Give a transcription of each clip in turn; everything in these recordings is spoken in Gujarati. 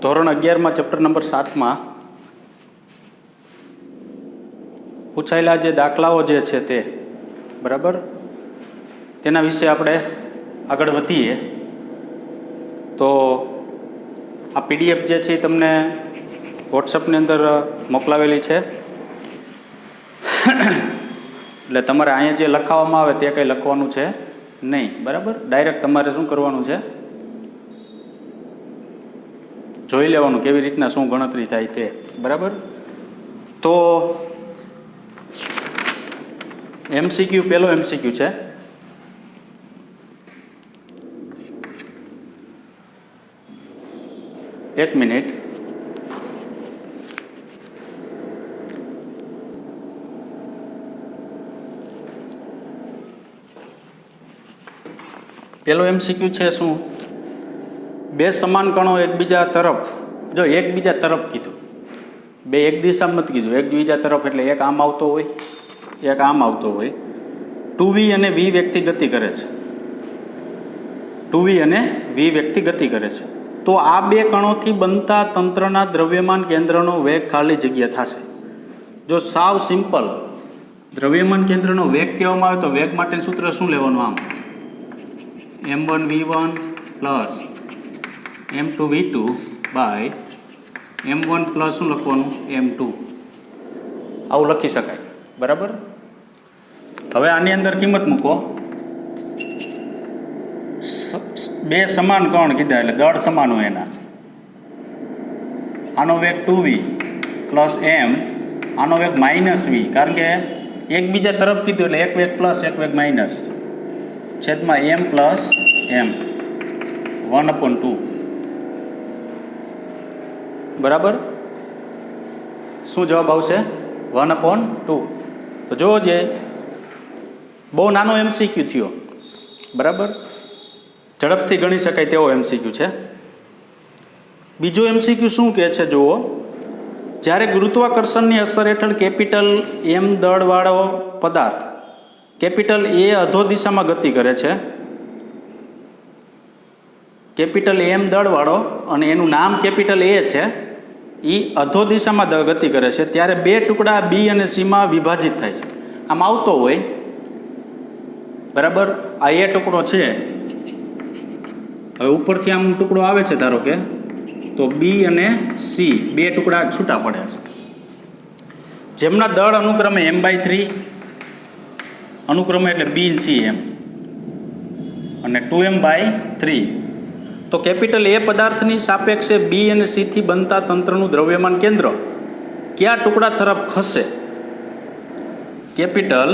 ધોરણ 11માં ચેપ્ટર નંબર 7માં પૂછાયેલા જે દાખલાઓ જે છે તે બરાબર તેના વિશે આપણે આગળ વધીએ. તો આ પીડીએફ જે છે એ તમને વોટ્સઅપની અંદર મોકલાવેલી છે. એટલે તમારે અહીંયા જે લખાવવામાં આવે તે કંઈ લખવાનું છે નહીં. બરાબર, ડાયરેક્ટ તમારે શું કરવાનું છે, જોઈ લેવાનું કેવી રીતના શું ગણતરી થાય તે. બરાબર, તો એમસીક્યુ પહેલો એમસીક્યુ છે. એક મિનિટ. પહેલો એમસીક્યુ છે શું, બે સમાન કણો એકબીજા તરફ, જો એકબીજા તરફ કીધું, બે એક દિશામાં નથી કીધું, એકબીજા તરફ એટલે એક આમ આવતો હોય એક આમ આવતો હોય. 2v અને v વ્યક્તિ ગતિ કરે છે. 2v અને v વ્યક્તિ ગતિ કરે છે. તો આ બે કણોથી બનતા તંત્રના દ્રવ્યમાન કેન્દ્રનો વેગ ખાલી જગ્યા થશે. જો સાવ સિમ્પલ દ્રવ્યમાન કેન્દ્રનો વેગ કહેવામાં આવે તો વેગ માટેનું સૂત્ર શું લેવાનું, આમ m1v1 plus m2v2 by m1 plus શું લખવાનું, m2. આવું લખી શકાય. બરાબર, હવે આની અંદર કિંમત મૂકો. બે સમાન કણ કીધા એટલે દળ સમાન હોય એના. આનો વેગ 2v પ્લસ m, આનો વેગ માઇનસ v, કારણ કે એકબીજા તરફ કીધું એટલે એક વેગ પ્લસ એક વેગ માઇનસ, છેદમાં m પ્લસ m 1/2. બરાબર, શું જવાબ આવશે, 1/2. તો જો જે બહુ નાનો એમસીક્યુ થયો, બરાબર, ઝડપથી ગણી શકાય તેવો એમસીક્યુ છે. બીજો એમસીક્યુ શું કહે છે, જુઓ, જ્યારે ગુરુત્વાકર્ષણની અસર હેઠળ કેપિટલ એમ દળવાળો પદાર્થ કેપિટલ એ અધો દિશામાં ગતિ કરે છે, કેપિટલ એમ દળવાળો અને એનું નામ કેપિટલ એ છે, એ અધો દિશામાં ગતિ કરે છે, ત્યારે બે ટુકડા બી અને સીમાં વિભાજિત થાય છે. આમ આવતો હોય, બરાબર, આ એ ટુકડો છે, હવે ઉપરથી આમ ટુકડો આવે છે ધારો કે, તો બી અને સી બે ટુકડા છૂટા પડ્યા છે, જેમના દળ અનુક્રમે m/3 અનુક્રમે એટલે બી સી એમ અને 2m/3. તો કેપિટલ એ પદાર્થની સાપેક્ષે બી અને સીથી બનતા તંત્રનું દ્રવ્યમાન કેન્દ્ર કયા ટુકડા તરફ ખસે? કેપિટલ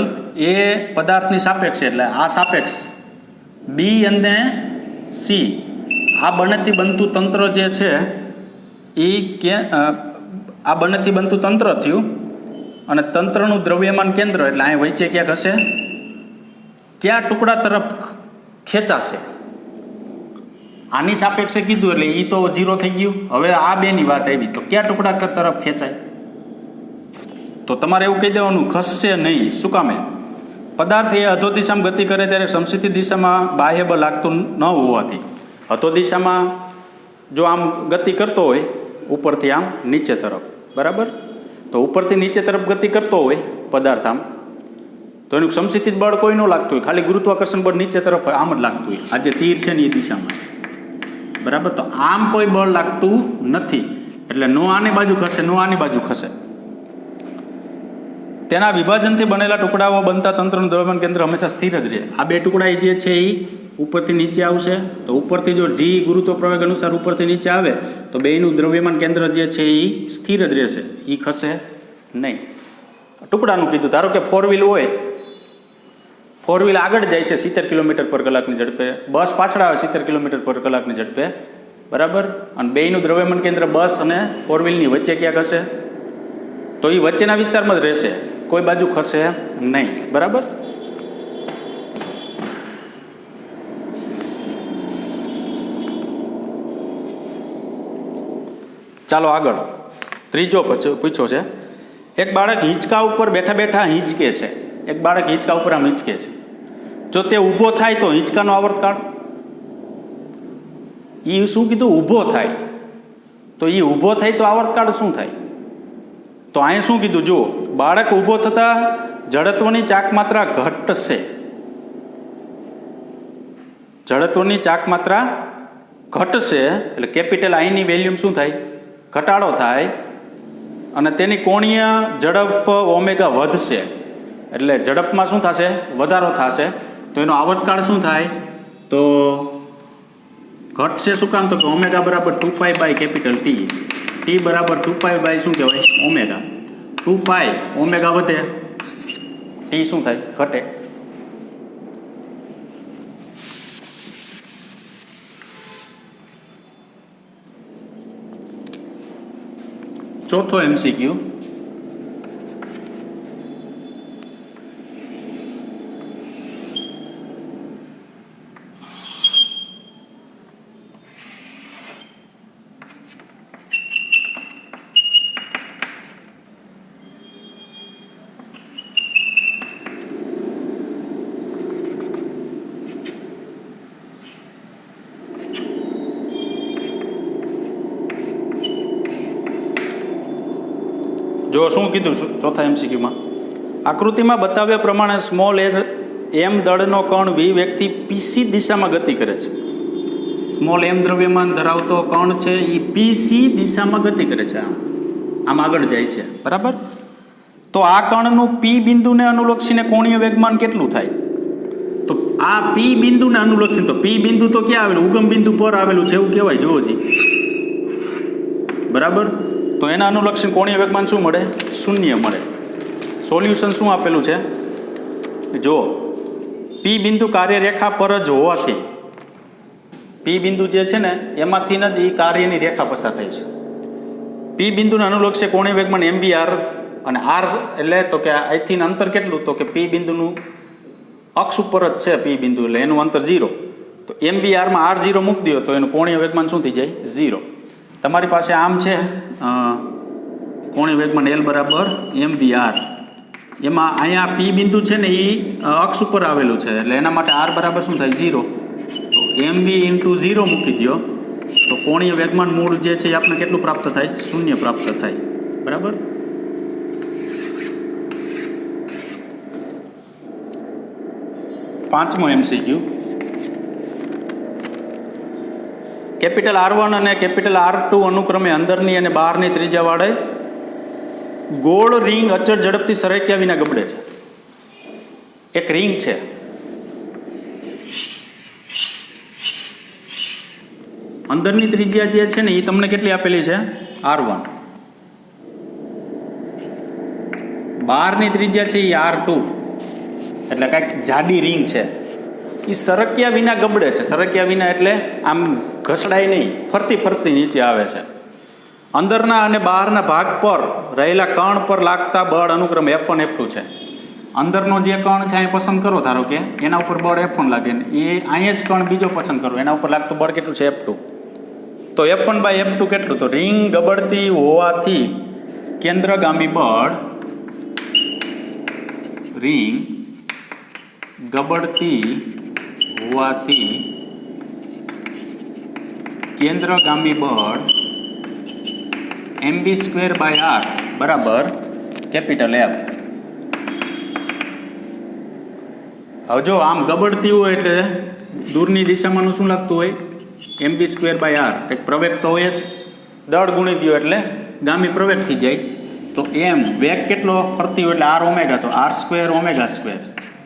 એ પદાર્થની સાપેક્ષે એટલે આ સાપેક્ષ બી અને સી, આ બંનેથી બનતું તંત્ર જે છે એ આ બંનેથી બનતું તંત્ર થયું અને તંત્રનું દ્રવ્યમાન કેન્દ્ર એટલે અહીં વચ્ચે ક્યાંક હશે, કયા ટુકડા તરફ ખેંચાશે? આની સાપેક્ષે કીધું એટલે એ તો 0 થઈ ગયું. હવે આ બેની વાત આવી તો કયા ટુકડા તરફ ખેંચાય? તો તમારે એવું કહી દેવાનું, ખસશે નહીં. શું કામે? પદાર્થ એ અધો દિશામાં ગતિ કરે ત્યારે સમસ્થિતિ દિશામાં બાહ્ય બળ લાગતું ન હોવાથી, અધો દિશામાં જો આમ ગતિ કરતો હોય ઉપરથી આમ નીચે તરફ, બરાબર, તો ઉપરથી નીચે તરફ ગતિ કરતો હોય પદાર્થ આમ, તો એનું સમસ્થિતિ બળ કોઈ ન લાગતું હોય, ખાલી ગુરુત્વાકર્ષણ બળ નીચે તરફ આમ જ લાગતું હોય. આ જે તીર છે ને એ દિશામાં છે, બરાબર. તો આમ કોઈ બળ લાગતું નથી એટલે નો આની બાજુ ખસે નો આની બાજુ ખસે. તેના વિભાજનથી બનેલા ટુકડાઓ બનતા તંત્રનું દ્રવ્યમાન કેન્દ્ર હંમેશા સ્થિર જ રહે. આ બે ટુકડા જે છે એ ઉપરથી નીચે આવશે, તો ઉપરથી જો જી ગુરુત્વ પ્રવેગ અનુસાર ઉપરથી નીચે આવે તો બેયનું દ્રવ્યમાન કેન્દ્ર જે છે એ સ્થિર જ રહેશે, એ ખસે નહીં. ટુકડાનું કીધું, ધારો કે 4 વ્હીલ હોય, 4 વ્હીલ આગળ જાય છે 70 કિલોમીટર પર કલાકની ઝડપે, બસ પાછળ આવે 70 કિલોમીટર પર કલાકની ઝડપે, બરાબર, અને બેયનું દ્રવ્યમાન કેન્દ્ર બસ અને 4 વ્હીલની વચ્ચે ક્યાંક હશે, તો એ વચ્ચેના વિસ્તારમાં જ રહેશે, કોઈ બાજુ ખસે નહીં. બરાબર, ચાલો આગળ. ત્રીજો પૂછ્યો છે, એક બાળક હિંચકા ઉપર બેઠા બેઠા હિંચકે છે. એક બાળક હિંચકા ઉપર આમ હિંચકે છે. જો તે ઊભો થાય તો હિંચકાનો આવર્તકાળ, એ શું કીધું, ઊભો થાય. તો એ ઊભો થાય તો આવર્તકાળ શું થાય? તો અહીંયા શું કીધું જુઓ, બાળક ઊભો થતાં જડત્વની ચાકમાત્રા ઘટશે. જડત્વની ચાકમાત્રા ઘટશે એટલે કેપિટલ આઈની વેલ્યુમ શું થાય? ઘટાડો થાય. અને તેની કોણીય ઝડપ ઓમેગા વધશે એટલે ઝડપમાં શું થશે? વધારો થશે. તો એનો આવર્તકાળ શું થાય? તો ઘટશે. શું કામ? તો કે ઓમેગા બરાબર 2π બાય કેપિટલ ટી. ટી બરાબર 2π બાય શું કહેવાય? ઓમેગા. 2π ઓમેગા વધે, ટી શું થાય? ઘટે. ચોથો MCQ, જો શું કીધું ચોથા MCQમાં, આકૃતિમાં બતાવ્યા પ્રમાણે સ્મોલ એમ દળનો કણ વી વ્યક્તિ PC દિશામાં ગતિ કરે છે. સ્મોલ એમ દ્રવ્યમાન ધરાવતો કણ છે એ PC દિશામાં ગતિ કરે છે, આમ આગળ જાય છે, બરાબર. તો આ કણનું P બિંદુને અનુલક્ષીને કોણીય વેગમાન કેટલું થાય? તો આ P બિંદુને અનુલક્ષીને, તો P બિંદુ તો ક્યાં આવેલું? ઉગમ બિંદુ પર આવેલું છે એવું કહેવાય. જુઓ જી, બરાબર. તો એના અનુલક્ષીને કોણીય વેગમાન શું મળે? શૂન્ય મળે. સોલ્યુશન શું આપેલું છે? જો P બિંદુ કાર્યરેખા પર જ હોવાથી, P બિંદુ જે છે ને એમાંથી જ એ કાર્યની રેખા પસાર થાય છે. P બિંદુને અનુલક્ષે કોણીય વેગમાન mvr, અને r એટલે તો કે અહીંથી અંતર કેટલું? તો કે P બિંદુનું અક્ષ ઉપર જ છે P બિંદુ, એટલે એનું અંતર 0. તો mvr માં r0 મૂકી દો તો એનું કોણીય વેગમાન શું થઈ જાય? 0. તમારી પાસે આમ છે કોણીય વેગમાન L બરાબર mvr. એમાં અહીંયા P બિંદુ છે ને એ અક્ષ ઉપર આવેલું છે એટલે એના માટે r બરાબર શું થાય? 0. તો mv × 0 મૂકી દો તો કોણીય વેગમાન મૂળ જે છે એ આપણે કેટલું પ્રાપ્ત થાય? 0 પ્રાપ્ત થાય, બરાબર. પાંચમો MCQ, કેપિટલ R1 અને કેપિટલ R2 અનુક્રમે અંદરની અને બહારની ત્રિજ્યા વાળે ગોળ રિંગ અચળ ઝડપથી સરક્યા વિના ગબડે છે. એક રિંગ છે, અંદરની ત્રિજ્યા જે છે ને એ તમને કેટલી આપેલી છે? R1. બહારની ત્રિજ્યા છે એ R2, એટલે કાંઈક જાડી રિંગ છે. એ સરક્યા વિના ગબડે છે. સરક્યા વિના એટલે આમ ઘસડાય નહીં, ફરતી ફરતી નીચે આવે છે. અંદરના અને બહારના ભાગ પર રહેલા કણ પર લાગતા બળ અનુક્રમે F1 F2 છે. અંદરનો જે કણ છે અહીં પસંદ કરો, ધારો કે એના ઉપર બળ F1 લાગે, એ અહીંયા જ કણ બીજો પસંદ કરો, એના ઉપર લાગતું બળ કેટલું છે? F2. તો F1 બાય F2 કેટલું? તો રિંગ ગબડતી હોવાથી કેન્દ્રગામી બળ, રિંગ ગબડતી હોવાથી કેન્દ્રગામી બળ mv²/r બરાબર કેપિટલ F. હવે જો આમ ગબડતી હોય એટલે દૂરની દિશામાં શું લાગતું હોય? mv²/r. કંઈક પ્રવેગ તો હોય જ, દળ ગુણી દો એટલે ગામી પ્રવેગ થઈ જાય. તો એમ વેગ કેટલો ફરતી હોય એટલે r ઓમેગા, તો r² ઓમેગા²,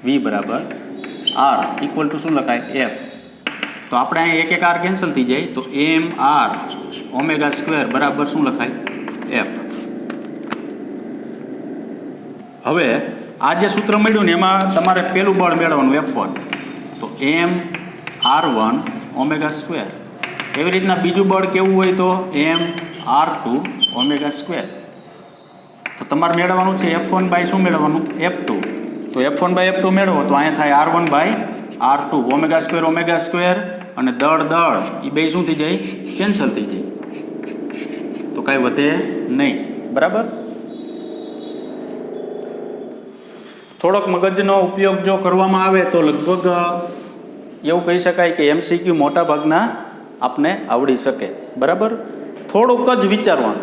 v બરાબર r ઇક્વલ ટુ શું લખાય? F. તો આપણે અહીં એક r કેન્સલ થઈ જાય તો mr ઓમેગા² બરાબર શું લખાય? F. હવે આ જે સૂત્ર મળ્યું ને એમાં તમારે પેલું બળ મેળવવાનું F1, તો mr1 ઓમેગા². એવી રીતના બીજું બળ કેવું હોય તો mr2 ઓમેગા². તો તમારે મેળવવાનું છે F1 બાય શું મેળવવાનું? F2. તો F1 બાય F2 મેળવો તો અહીંયા થાય R1 બાય R2, ઓમેગા², અને દળ એ બે શું થઈ જાય? કેન્સલ થઈ જાય. તો કાંઈ વધે નહીં, બરાબર. થોડોક મગજનો ઉપયોગ જો કરવામાં આવે તો લગભગ એવું કહી શકાય કે MCQ મોટા ભાગના આપને આવડી શકે, બરાબર. થોડુંક જ વિચારવાનું,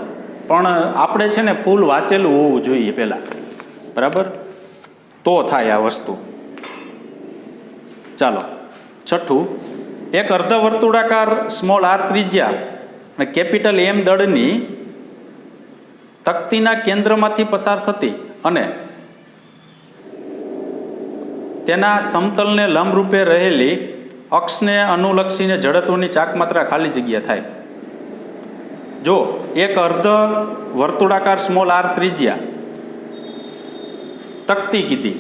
પણ આપણે છે ને ફૂલ વાંચેલું હોવું જોઈએ પહેલાં, બરાબર, તો થાય આ વસ્તુ. ચાલો છઠ્ઠું, એક અર્ધવર્તુળાકાર સ્મોલ આર ત્રિજ્યા અને કેપિટલ એમ દળની તકતીના કેન્દ્રમાંથી પસાર થતી અને તેના સમતલને લંબરૂપે રહેલી અક્ષને અનુલક્ષીને જડત્વની ચાકમાત્રા ખાલી જગ્યા થાય. જો એક અર્ધ વર્તુળાકાર સ્મોલ આર ત્રિજ્યા તકતી કીધી,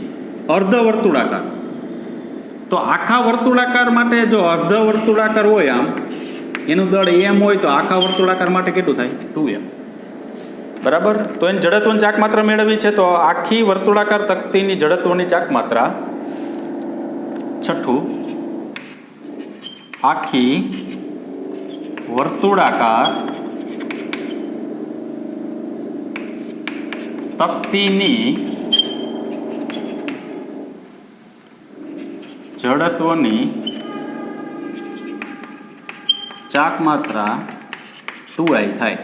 અર્ધ વર્તુળાકાર, તો આખા વર્તુળાકાર માટે જો અર્ધ વર્તુળાકાર હોય આમ એનું દળ એમ હોય તો આખા વર્તુળાકાર માટે કેટલું થાય? 2m, બરાબર. તો એની જડત્વની ચાકમાત્રા મેળવવી છે તો આખી વર્તુળાકાર તકતીની જડત્વની ચાકમાત્રા, છઠ્ઠું, આખી વર્તુળાકાર તકતીની જડત્વની ચાકમાત્રા 2i થાય.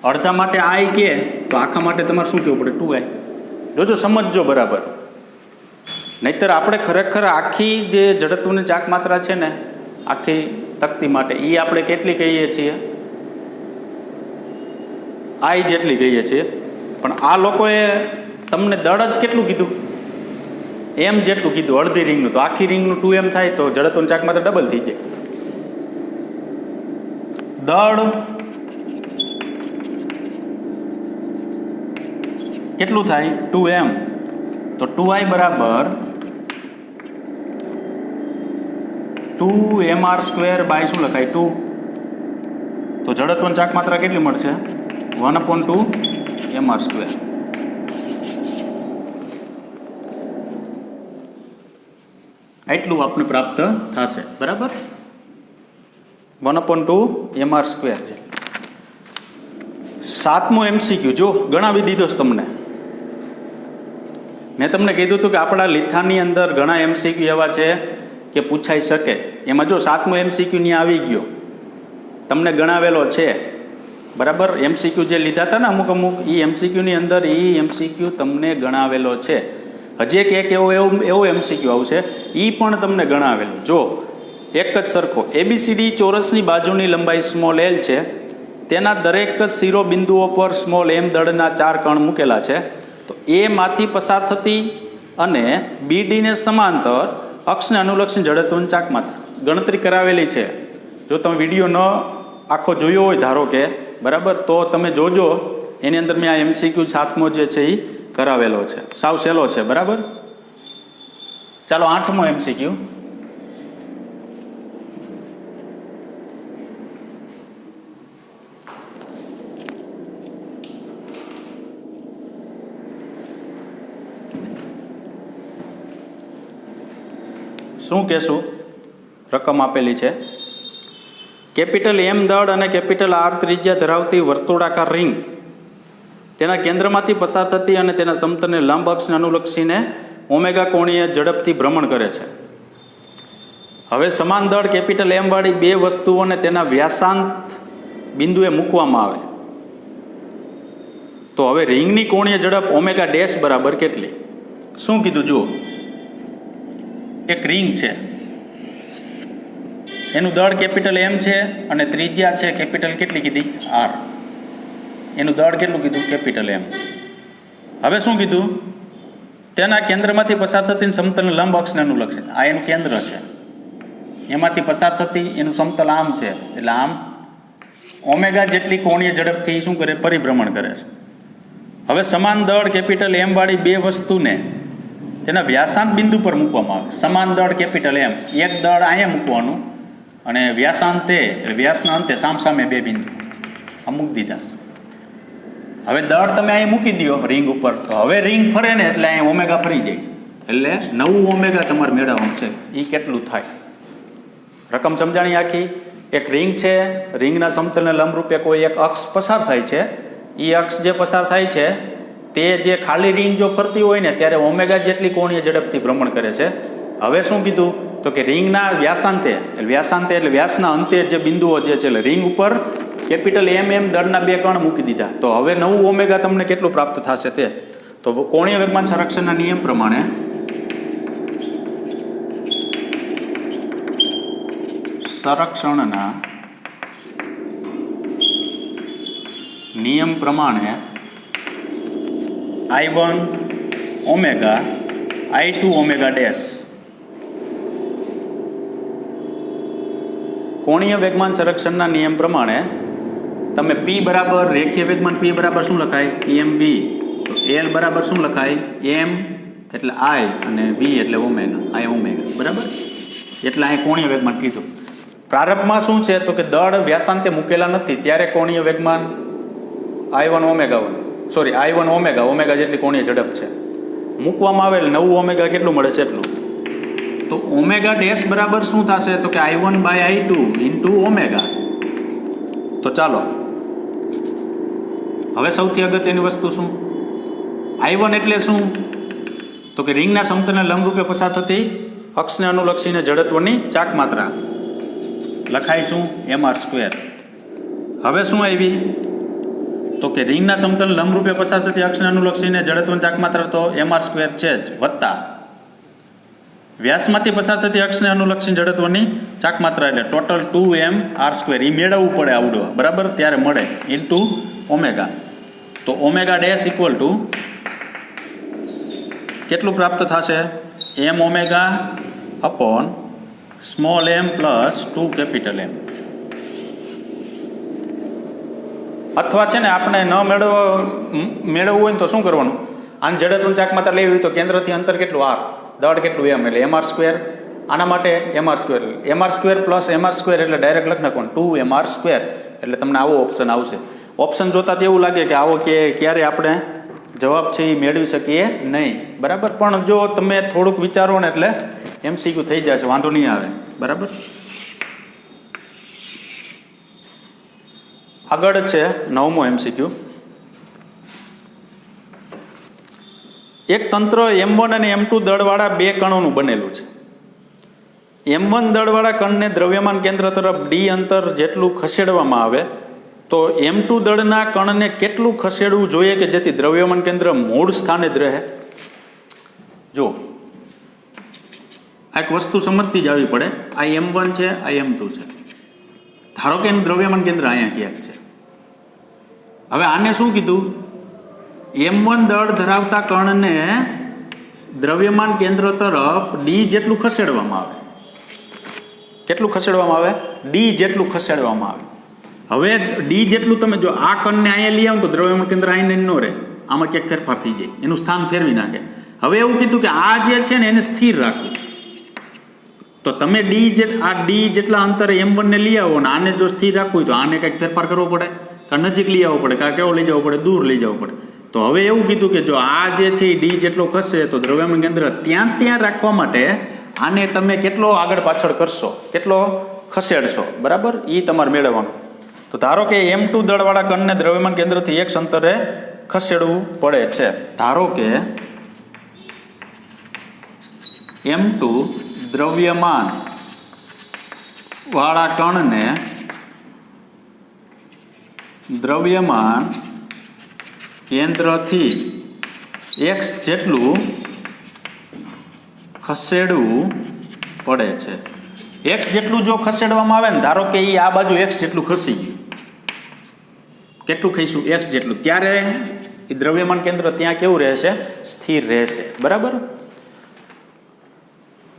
અડધા માટે i કે તો આખા માટે તમારે શું કહેવું પડે? 2i. જોજો સમજજો બરાબર, નહીતર આપણે ખરેખર આખી જે જડત્વની ચાકમાત્રા છે ને આખી તકતી માટે એ આપણે કેટલી કહીએ છીએ? i જેટલી કહીએ છીએ, પણ આ લોકોએ તમને દળ જ કેટલું કીધું? એમ જેટલું કીધું અડધી રિંગનું, તો આખી રિંગનું 2m થાય તો જડત્વની ચાકમાત્રા ડબલ થઈ જાય. દળ કેટલું થાય? 2m. તો 2i બરાબર 2mr² બાય શું લખાય? 2. તો જડત્વની ચાકમાત્રા કેટલી મળશે? 1/2mr². એટલું આપણે પ્રાપ્ત થશે, બરાબર, 1/2mr². છે. 7મો MCQ જો ગણાવી દીધો છે તમને. મેં તમને કીધું હતું કે આપણા લીથાની અંદર ઘણા MCQ એવા છે કે પૂછાઈ શકે. એમાં જો 7મો MCQ ની આવી ગયો, તમને ગણાવેલો છે, બરાબર. MCQ જે લીધા હતા ને અમુક એ MCQની અંદર એ MCQ તમને ગણાવેલો છે. હજી એક એવો MCQ આવશે, એ પણ તમને ગણાવેલો. જો એક જ સરખો ABCD ચોરસની બાજુની લંબાઈ સ્મોલ l છે, તેના દરેક શિરોબિંદુઓ પર સ્મોલ m દળના 4 કણ મૂકેલા છે. તો એ માંથી પસાર થતી અને BD ને સમાંતર અક્ષને અનુલક્ષીને જડત્વની ચાકમાત્રા ગણતરી કરાવેલી છે. જો તમે વિડીયો ન આખો જોયો હોય ધારો કે, બરાબર, તો તમે જોજો, એની અંદર મેં આ MCQ 7મો જે છે એ કરાવેલો છે, સાવ સહેલો છે, બરાબર. ચાલો 8મો MCQ. શું કહેશું? રકમ આપેલી છે, કેપિટલ M દળ અને કેપિટલ R ત્રિજ્યા ધરાવતી વર્તુળાકાર રિંગ તેના કેન્દ્રમાંથી પસાર થતી અને તેના સમતલને લંબ અક્ષને અનુલક્ષીને ઓમેગા કોણીય ઝડપથી ભ્રમણ કરે છે. હવે સમાન દળ કેપિટલ M વાળી બે વસ્તુઓને તેના વ્યાસાંત બિંદુએ મૂકવામાં આવે તો હવે રિંગની કોણીય ઝડપ ઓમેગા ડેશ બરાબર કેટલી? શું કીધું? જુઓ, એક રિંગ છે, એનું દળ કેપિટલ M છે અને ત્રિજ્યા છે કેપિટલ કેટલી કીધી? R. એનું દળ કેટલું કીધું? Capital M. હવે શું કીધું? તેના કેન્દ્રમાંથી પસાર થતી સમતલને લંબ અક્ષને અનુલક્ષીને, આ એનું કેન્દ્ર છે, એમાંથી પસાર થતી એનું સમતલ આમ છે, એટલે આમ ઓમેગા જેટલી કોણીય ઝડપથી શું કરે? પરિભ્રમણ કરે છે. હવે સમાન દળ કેપિટલ M વાળી બે વસ્તુને તેના વ્યાસાંત બિંદુ પર મૂકવામાં આવે. સમાન દળ કેપિટલ M, એક દળ અહીંયા મૂકવાનું અને વ્યાસાંતે એટલે વ્યાસના અંતે સામસામે બે બિંદુ આ મૂકી દીધા. હવે દળ તમે અહીં મૂકી દો રિંગ ઉપર, તો હવે રિંગ ફરે ને એટલે અહીં ઓમેગા ફરી જાય, એટલે નવું ઓમેગા તમારે મેળવવાનું છે. એ કેટલું થાય? રકમ સમજાણી આખી. એક રિંગ છે, રિંગના સમતલને લંબરૂપે કોઈ એક અક્ષ પસાર થાય છે. એ અક્ષ જે પસાર થાય છે તે જે ખાલી રિંગ જો ફરતી હોય ને ત્યારે ઓમેગા જેટલી કોણીય ઝડપથી ભ્રમણ કરે છે. હવે શું કીધું? તો કે રિંગના વ્યાસાંતે એટલે વ્યાસના અંતે જે બિંદુઓ જે છે એટલે રિંગ ઉપર કેપિટલ એમ દળના બે કણ મૂકી દીધા. તો હવે નવું ઓમેગા તમને કેટલું પ્રાપ્ત થશે તે. તો કોણીય વેગમાન સંરક્ષણના નિયમ પ્રમાણે સંરક્ષણના નિયમ પ્રમાણે I1 omega I2 omega dash કોણીય વેગમાન સંરક્ષણના નિયમ પ્રમાણે તમે P બરાબર રેખીય વેગમાન P બરાબર શું લખાય mv. તો L બરાબર શું લખાય m એટલે I અને v એટલે ઓમેગા I ઓમેગા બરાબર. એટલે અહીં કોણીય વેગમાન કીધું. પ્રારંભમાં શું છે તો કે દળ વ્યાસાંતે મૂકેલા નથી ત્યારે કોણીય વેગમાન I1 ઓમેગા ઓમેગા જેટલી કોણીય ઝડપ છે. મૂકવામાં આવેલ નવું ઓમેગા કેટલું મળે છે એટલું. તો ઓમેગા ડેશ બરાબર શું થશે તો કે I1 by I2 into omega. તો ચાલો હવે સૌથી અગત્યની વસ્તુ શું I1 એટલે શું તો કે રિંગના સમતલને લંબરૂપે પસાર થતી અક્ષને અનુલક્ષીને જડત્વની ચાક માત્રા લખાય શું mr². હવે શું આવી તો કે રિંગના સમતલ લંબરૂપે પસાર થતી અક્ષને અનુલક્ષીને જડત્વની ચાક માત્રા તો mr² છે જ વત્તા વ્યાસમાંથી પસાર થતી અક્ષને અનુલક્ષીને જડત્વની ચાક માત્રા એટલે ટોટલ 2mr². એ મેળવવું પડે આવડો બરાબર ત્યારે મળે ઇન્ટુ ઓમેગા. તો ઓમેગા ડેશ ઇક્વલ ટુ કેટલું પ્રાપ્ત થશે m omega upon small m plus 2 capital M. અથવા છે ને આપણે ન મેળવવું હોય ને તો શું કરવાનું આની જડત્વની ચાક માત્રા લેવી હોય તો કેન્દ્રથી અંતર કેટલું r દળ કેટલું m એટલે mr². આના માટે mr² પ્લસ mr² એટલે ડાયરેક્ટ લખી નાખવાનું 2mr² એટલે તમને આવો ઓપ્શન આવશે. ઓપ્શન જોતા તો એવું લાગે કે આવો કે ક્યારે આપણે જવાબ છે એ મેળવી શકીએ નહીં બરાબર. પણ જો તમે થોડુંક વિચારો ને એટલે MCQ થઈ જશે વાંધો નહીં આવે બરાબર. આગળ છે 9મો MCQ. એક તંત્ર M1 અને M2 દળવાળા બે કણોનું બનેલું છે. M1 દળવાળા કણને દ્રવ્યમાન કેન્દ્ર તરફ d અંતર જેટલું ખસેડવામાં આવે તો M2 દળના કણને કેટલું ખસેડવું જોઈએ કે જેથી દ્રવ્યમાન કેન્દ્ર મૂળ સ્થાને જ રહે. જો આ એક વસ્તુ સમજતી જ આવી પડે. આ M1 છે આ M2 છે. ધારો કે એનું દ્રવ્યમાન કેન્દ્ર અહીંયા ક્યાંક છે. હવે આને શું કીધું M1 દળ ધરાવતા કણને દ્રવ્યમાન કેન્દ્ર તરફ d જેટલું ખસેડવામાં આવે. કેટલું ખસેડવામાં આવે d જેટલું ખસેડવામાં આવે. હવે d જેટલું તમે જો આ કણને અહીંયા લઈ આવો તો દ્રવ્યમાન કેન્દ્ર અહીંયા ન રહે આમાં ક્યાંક ફેરફાર થઈ જાય એનું સ્થાન ફેરવી નાખે. હવે એવું કીધું કે આ જે છે ને એને સ્થિર રાખવું છે. તો તમે d જેટલા અંતરે M1 ને લઈ આવો ને આને જો સ્થિર રાખવું હોય તો આને કંઈક ફેરફાર કરવો પડે કાં નજીક લઈ આવવો પડે કાં કેવો લઈ જવો પડે દૂર લઈ જવું પડે. તો હવે એવું કીધું કે જો આ જે છે એ d જેટલો ખસશે તો દ્રવ્યમાન કેન્દ્ર ત્યાં રાખવા માટે આને તમે કેટલો આગળ પાછળ કરશો કેટલો ખસેડશો બરાબર એ તમારે મેળવવાનું. તો ધારો કે M2 દળવાળા કણને દ્રવ્યમાન કેન્દ્રથી એક અંતરે ખસેડવું પડે છે. ધારો કે M2 દ્રવ્યમાન વાળા કણને દ્રવ્યમાન કેન્દ્રથી x જેટલું ખસેડવું પડે છે. x જેટલું જો ખસેડવામાં આવે ને ધારો કે એ આ બાજુ x જેટલું ખસી ગયું કેટલું ખઈશું x જેટલું ત્યારે એ દ્રવ્યમાન કેન્દ્ર ત્યાં કેવું રહેશે સ્થિર રહેશે બરાબર.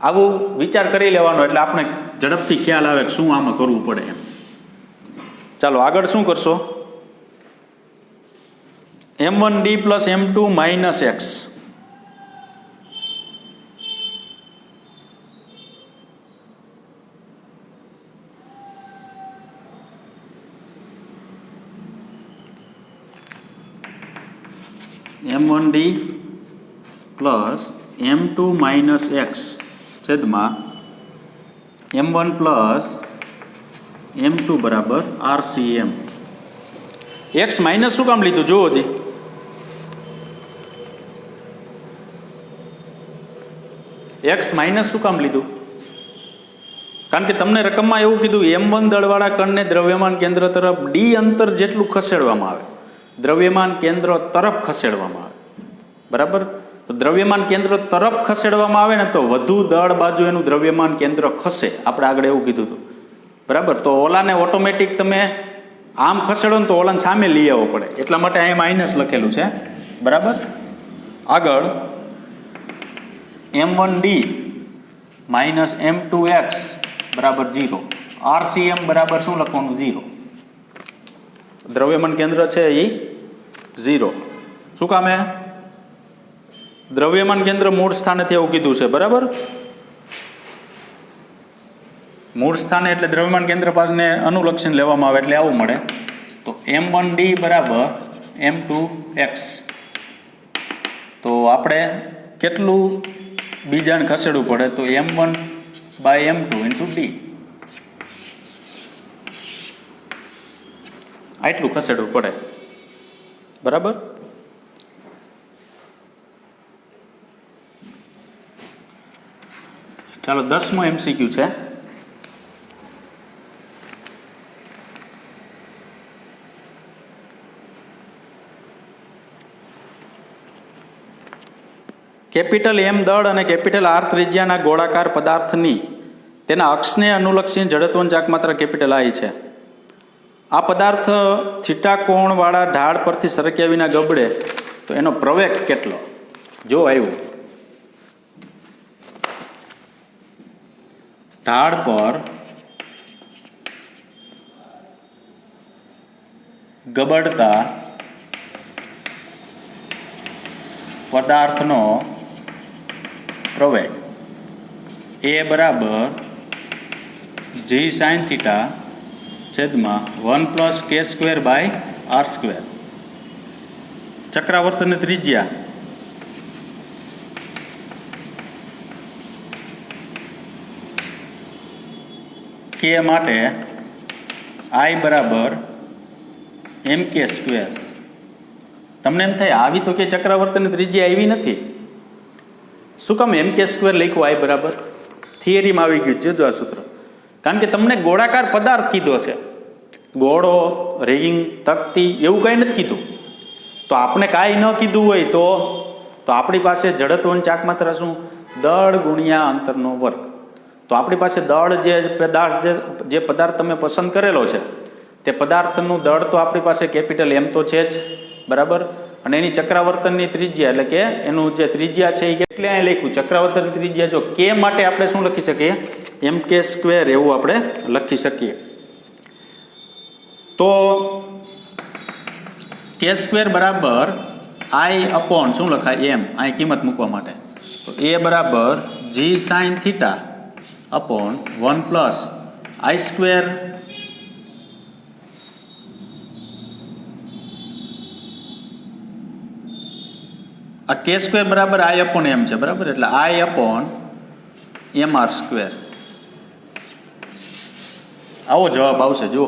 આવું વિચાર કરી લેવાનો એટલે આપણે ઝડપથી ખ્યાલ આવે કે શું આમાં કરવું પડે એમ. ચાલો આગળ શું કરશો M1d plus M2 minus x M1d plus M2 minus x છેદમાં M1 પ્લસ M2 બરાબર RCM. x માઇનસ શું કામ લીધું જુઓ જી x માઇનસ શું કામ લીધું કારણ કે તમને રકમમાં એવું કીધું M1 દળવાળા કણને દ્રવ્યમાન કેન્દ્ર તરફ D અંતર જેટલું ખસેડવામાં આવે, દ્રવ્યમાન કેન્દ્ર તરફ ખસેડવામાં આવે, બરાબર. તો દ્રવ્યમાન કેન્દ્ર તરફ ખસેડવામાં આવે ને તો વધુ દળ બાજુ એનું દ્રવ્યમાન કેન્દ્ર ખસે, આપણે આગળ એવું કીધું હતું, બરાબર. તો ઓલાને ઓટોમેટિક તમે આમ ખસેડો ને તો ઓલાને સામે લઈ આવવો પડે, એટલા માટે અહીં માઇનસ લખેલું છે, બરાબર. આગળ M1D માઇનસ M2X બરાબર 0, RCM બરાબર શું લખવાનું 0. દ્રવ્યમાન કેન્દ્ર છે એ 0. શું કામે? દ્રવ્યમાન કેન્દ્ર મૂળ સ્થાનેથી એવું કીધું છે, બરાબર. મૂળ સ્થાને એટલે દ્રવ્યમાન કેન્દ્ર પાસને અનુલક્ષીને લેવામાં આવે એટલે આવું મળે. તો M1D બરાબર M2X. તો આપણે કેટલું બીજાને ખસેડવું પડે? તો M1/M2 × D, આટલું ખસેડવું પડે, બરાબર. ચાલો 10મો MCQ છે. કેપિટલ M દળ અને કેપિટલ R ત્રિજ્યાના ગોળાકાર પદાર્થની તેના અક્ષને અનુલક્ષીને જડત્વની ચાકમાત્રા કેપિટલ I છે. આ પદાર્થ થીટા કોણવાળા ઢાળ પરથી સરક્યા વિના ગબડે તો એનો પ્રવેગ કેટલો? જો આવ્યું ઢાળ પર ગબડતા પદાર્થનો પ્રવેગ A બરાબર G sin θ છેદમાં 1 + k²/r². ચક્રાવર્તનની ત્રિજ્યા k માટે I બરાબર mk². તમને એમ થાય આવી તો કે ચક્રાવર્તનની ત્રિજ્યા આવી નથી, શું કામ mk² લખ્યું I બરાબર? થિયરીમાં આવી ગયું છે જો આ સૂત્ર, કારણ કે તમને ગોળાકાર પદાર્થ કીધો છે, ગોળો, રિંગ, તકતી એવું કંઈ નથી કીધું. તો આપણે કાંઈ ન કીધું હોય તો આપણી પાસે જડત્વની ચાકમાત્રા શું? દળ ગુણ્યા અંતરનો વર્ગ. તો આપણી પાસે દળ જે પદાર્થ તમે પસંદ કરેલો છે તે પદાર્થનું દળ તો આપણી પાસે કેપિટલ M તો છે જ, બરાબર. અને એની ચક્રાવર્તનની ત્રિજ્યા એટલે કે એનું જે ત્રિજ્યા છે એ કેટલી અહીં લખ્યું? ચક્રાવર્તનની ત્રિજ્યા જો k માટે આપણે શું લખી શકીએ? mk² એવું આપણે લખી શકીએ. તો k² બરાબર I/ શું લખાય? M. અહીં કિંમત મૂકવા માટે તો A બરાબર G sin θ / 1 + I². આ k² બરાબર I/M છે, બરાબર. એટલે I/mr². આવો જવાબ આવશે. જો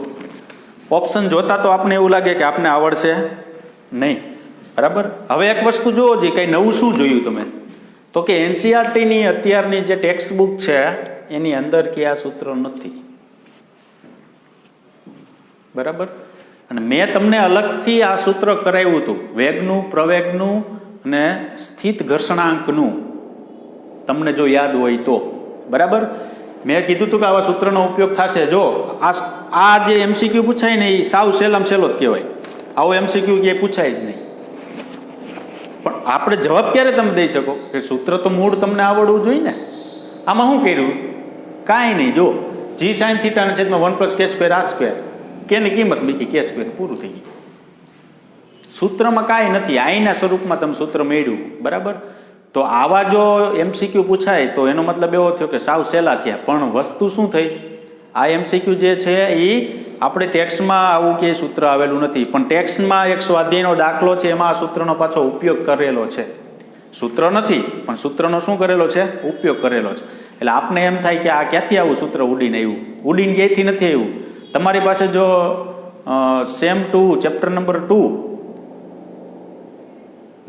ઓપ્શન જોતા તો આપણે એવું લાગે કે આપને આવડશે નહીં, બરાબર. હવે એક વસ્તુ જુઓ, જે કંઈ નવું શું જોયું તમે? તો કે NCERTની અત્યારની જે ટેક્સ્ટ બુક છે એની અંદર કે આ સૂત્ર નથી, બરાબર. અને મેં તમને અલગથી આ સૂત્ર કરાવ્યું હતું, વેગનું, પ્રવેગનું અને સ્થિત ઘર્ષણાંકનું, તમને જો યાદ હોય તો, બરાબર. મેં કીધું હતું કે આવા સૂત્રનો ઉપયોગ થશે. જો આ જે MCQ પૂછાય ને એ સાવ સહેલામાં સહેલો જ કહેવાય, આવો MCQ ક્યાંય પૂછાય જ નહીં. પણ આપણે જવાબ ક્યારે તમે દઈ શકો કે સૂત્ર તો મૂળ તમને આવડવું જોઈએ ને. આમાં શું કર્યું? કાંઈ નહીં. જો G sin θ / 1 + k²r², કેની કિંમત મૂકી k², પૂરું થઈ ગયું. સૂત્રમાં કાંઈ નથી, આઈના સ્વરૂપમાં તમે સૂત્ર મેળવ્યું, બરાબર. તો આવા જો MCQ પૂછાય તો એનો મતલબ એવો થયો કે સાવ સહેલા થયા. પણ વસ્તુ શું થઈ? આ MCQ જે છે એ આપણે ટેક્સ્ટમાં આવું કે સૂત્ર આવેલું નથી, પણ ટેક્સ્ટમાં એક સ્વાધ્યાયનો દાખલો છે એમાં આ સૂત્રનો પાછો ઉપયોગ કરેલો છે. સૂત્ર નથી પણ સૂત્રનો શું કરેલો છે? ઉપયોગ કરેલો છે. એટલે આપને એમ થાય કે આ ક્યાંથી આવું સૂત્ર ઉડીને આવ્યું? ઉડીને ક્યાંયથી નથી આવ્યું. તમારી પાસે જો સેમ 2 ચેપ્ટર નંબર 2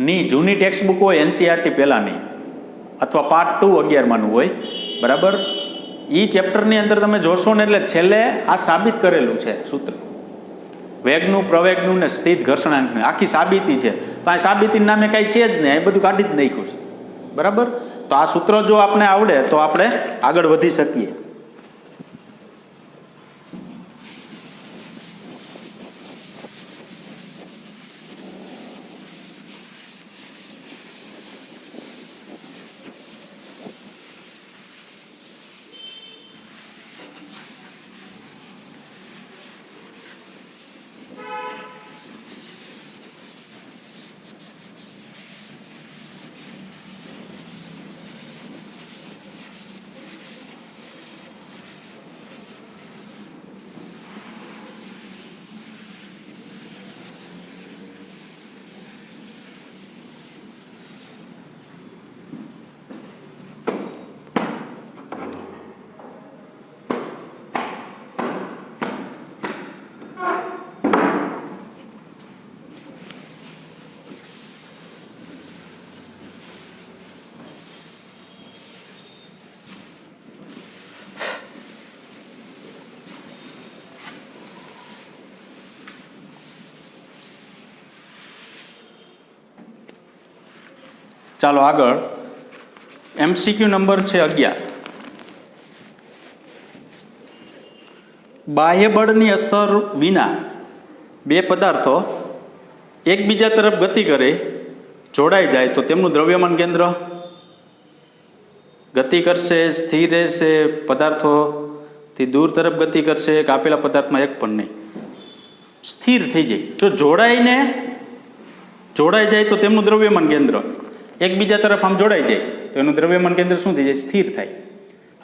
ની જૂની ટેક્સ્ટ બુક હોય NCERT પહેલાંની, અથવા પાર્ટ 2 11માનું હોય, બરાબર. એ ચેપ્ટરની અંદર તમે જોશો ને એટલે છેલ્લે આ સાબિત કરેલું છે સૂત્ર, વેગનું, પ્રવેગનું ને સ્થિત ઘર્ષણાંકનું આખી સાબિતી છે. તો આ સાબિતી નામે કાંઈ છે જ નહીં, એ બધું કાઢી જ નાખ્યું છે. બરાબર. તો આ સૂત્ર જો આપણે આવડે તો આપણે આગળ વધી શકીએ. ચાલો આગળ MCQ નંબર છે 11. બાહ્ય બળની અસર વિના બે પદાર્થો એકબીજા તરફ ગતિ કરે, જોડાઈ જાય તો તેમનું દ્રવ્યમાન કેન્દ્ર ગતિ કરશે, સ્થિર રહેશે, પદાર્થોથી દૂર તરફ ગતિ કરશે, કે આપેલા પદાર્થમાં એક પણ નહીં, સ્થિર થઈ જાય. જો જોડાઈ જાય તો તેમનું દ્રવ્યમાન કેન્દ્ર એકબીજા તરફ આમ જોડાઈ જાય તો એનું દ્રવ્યમાન કેન્દ્ર શું થઈ જાય? સ્થિર થાય.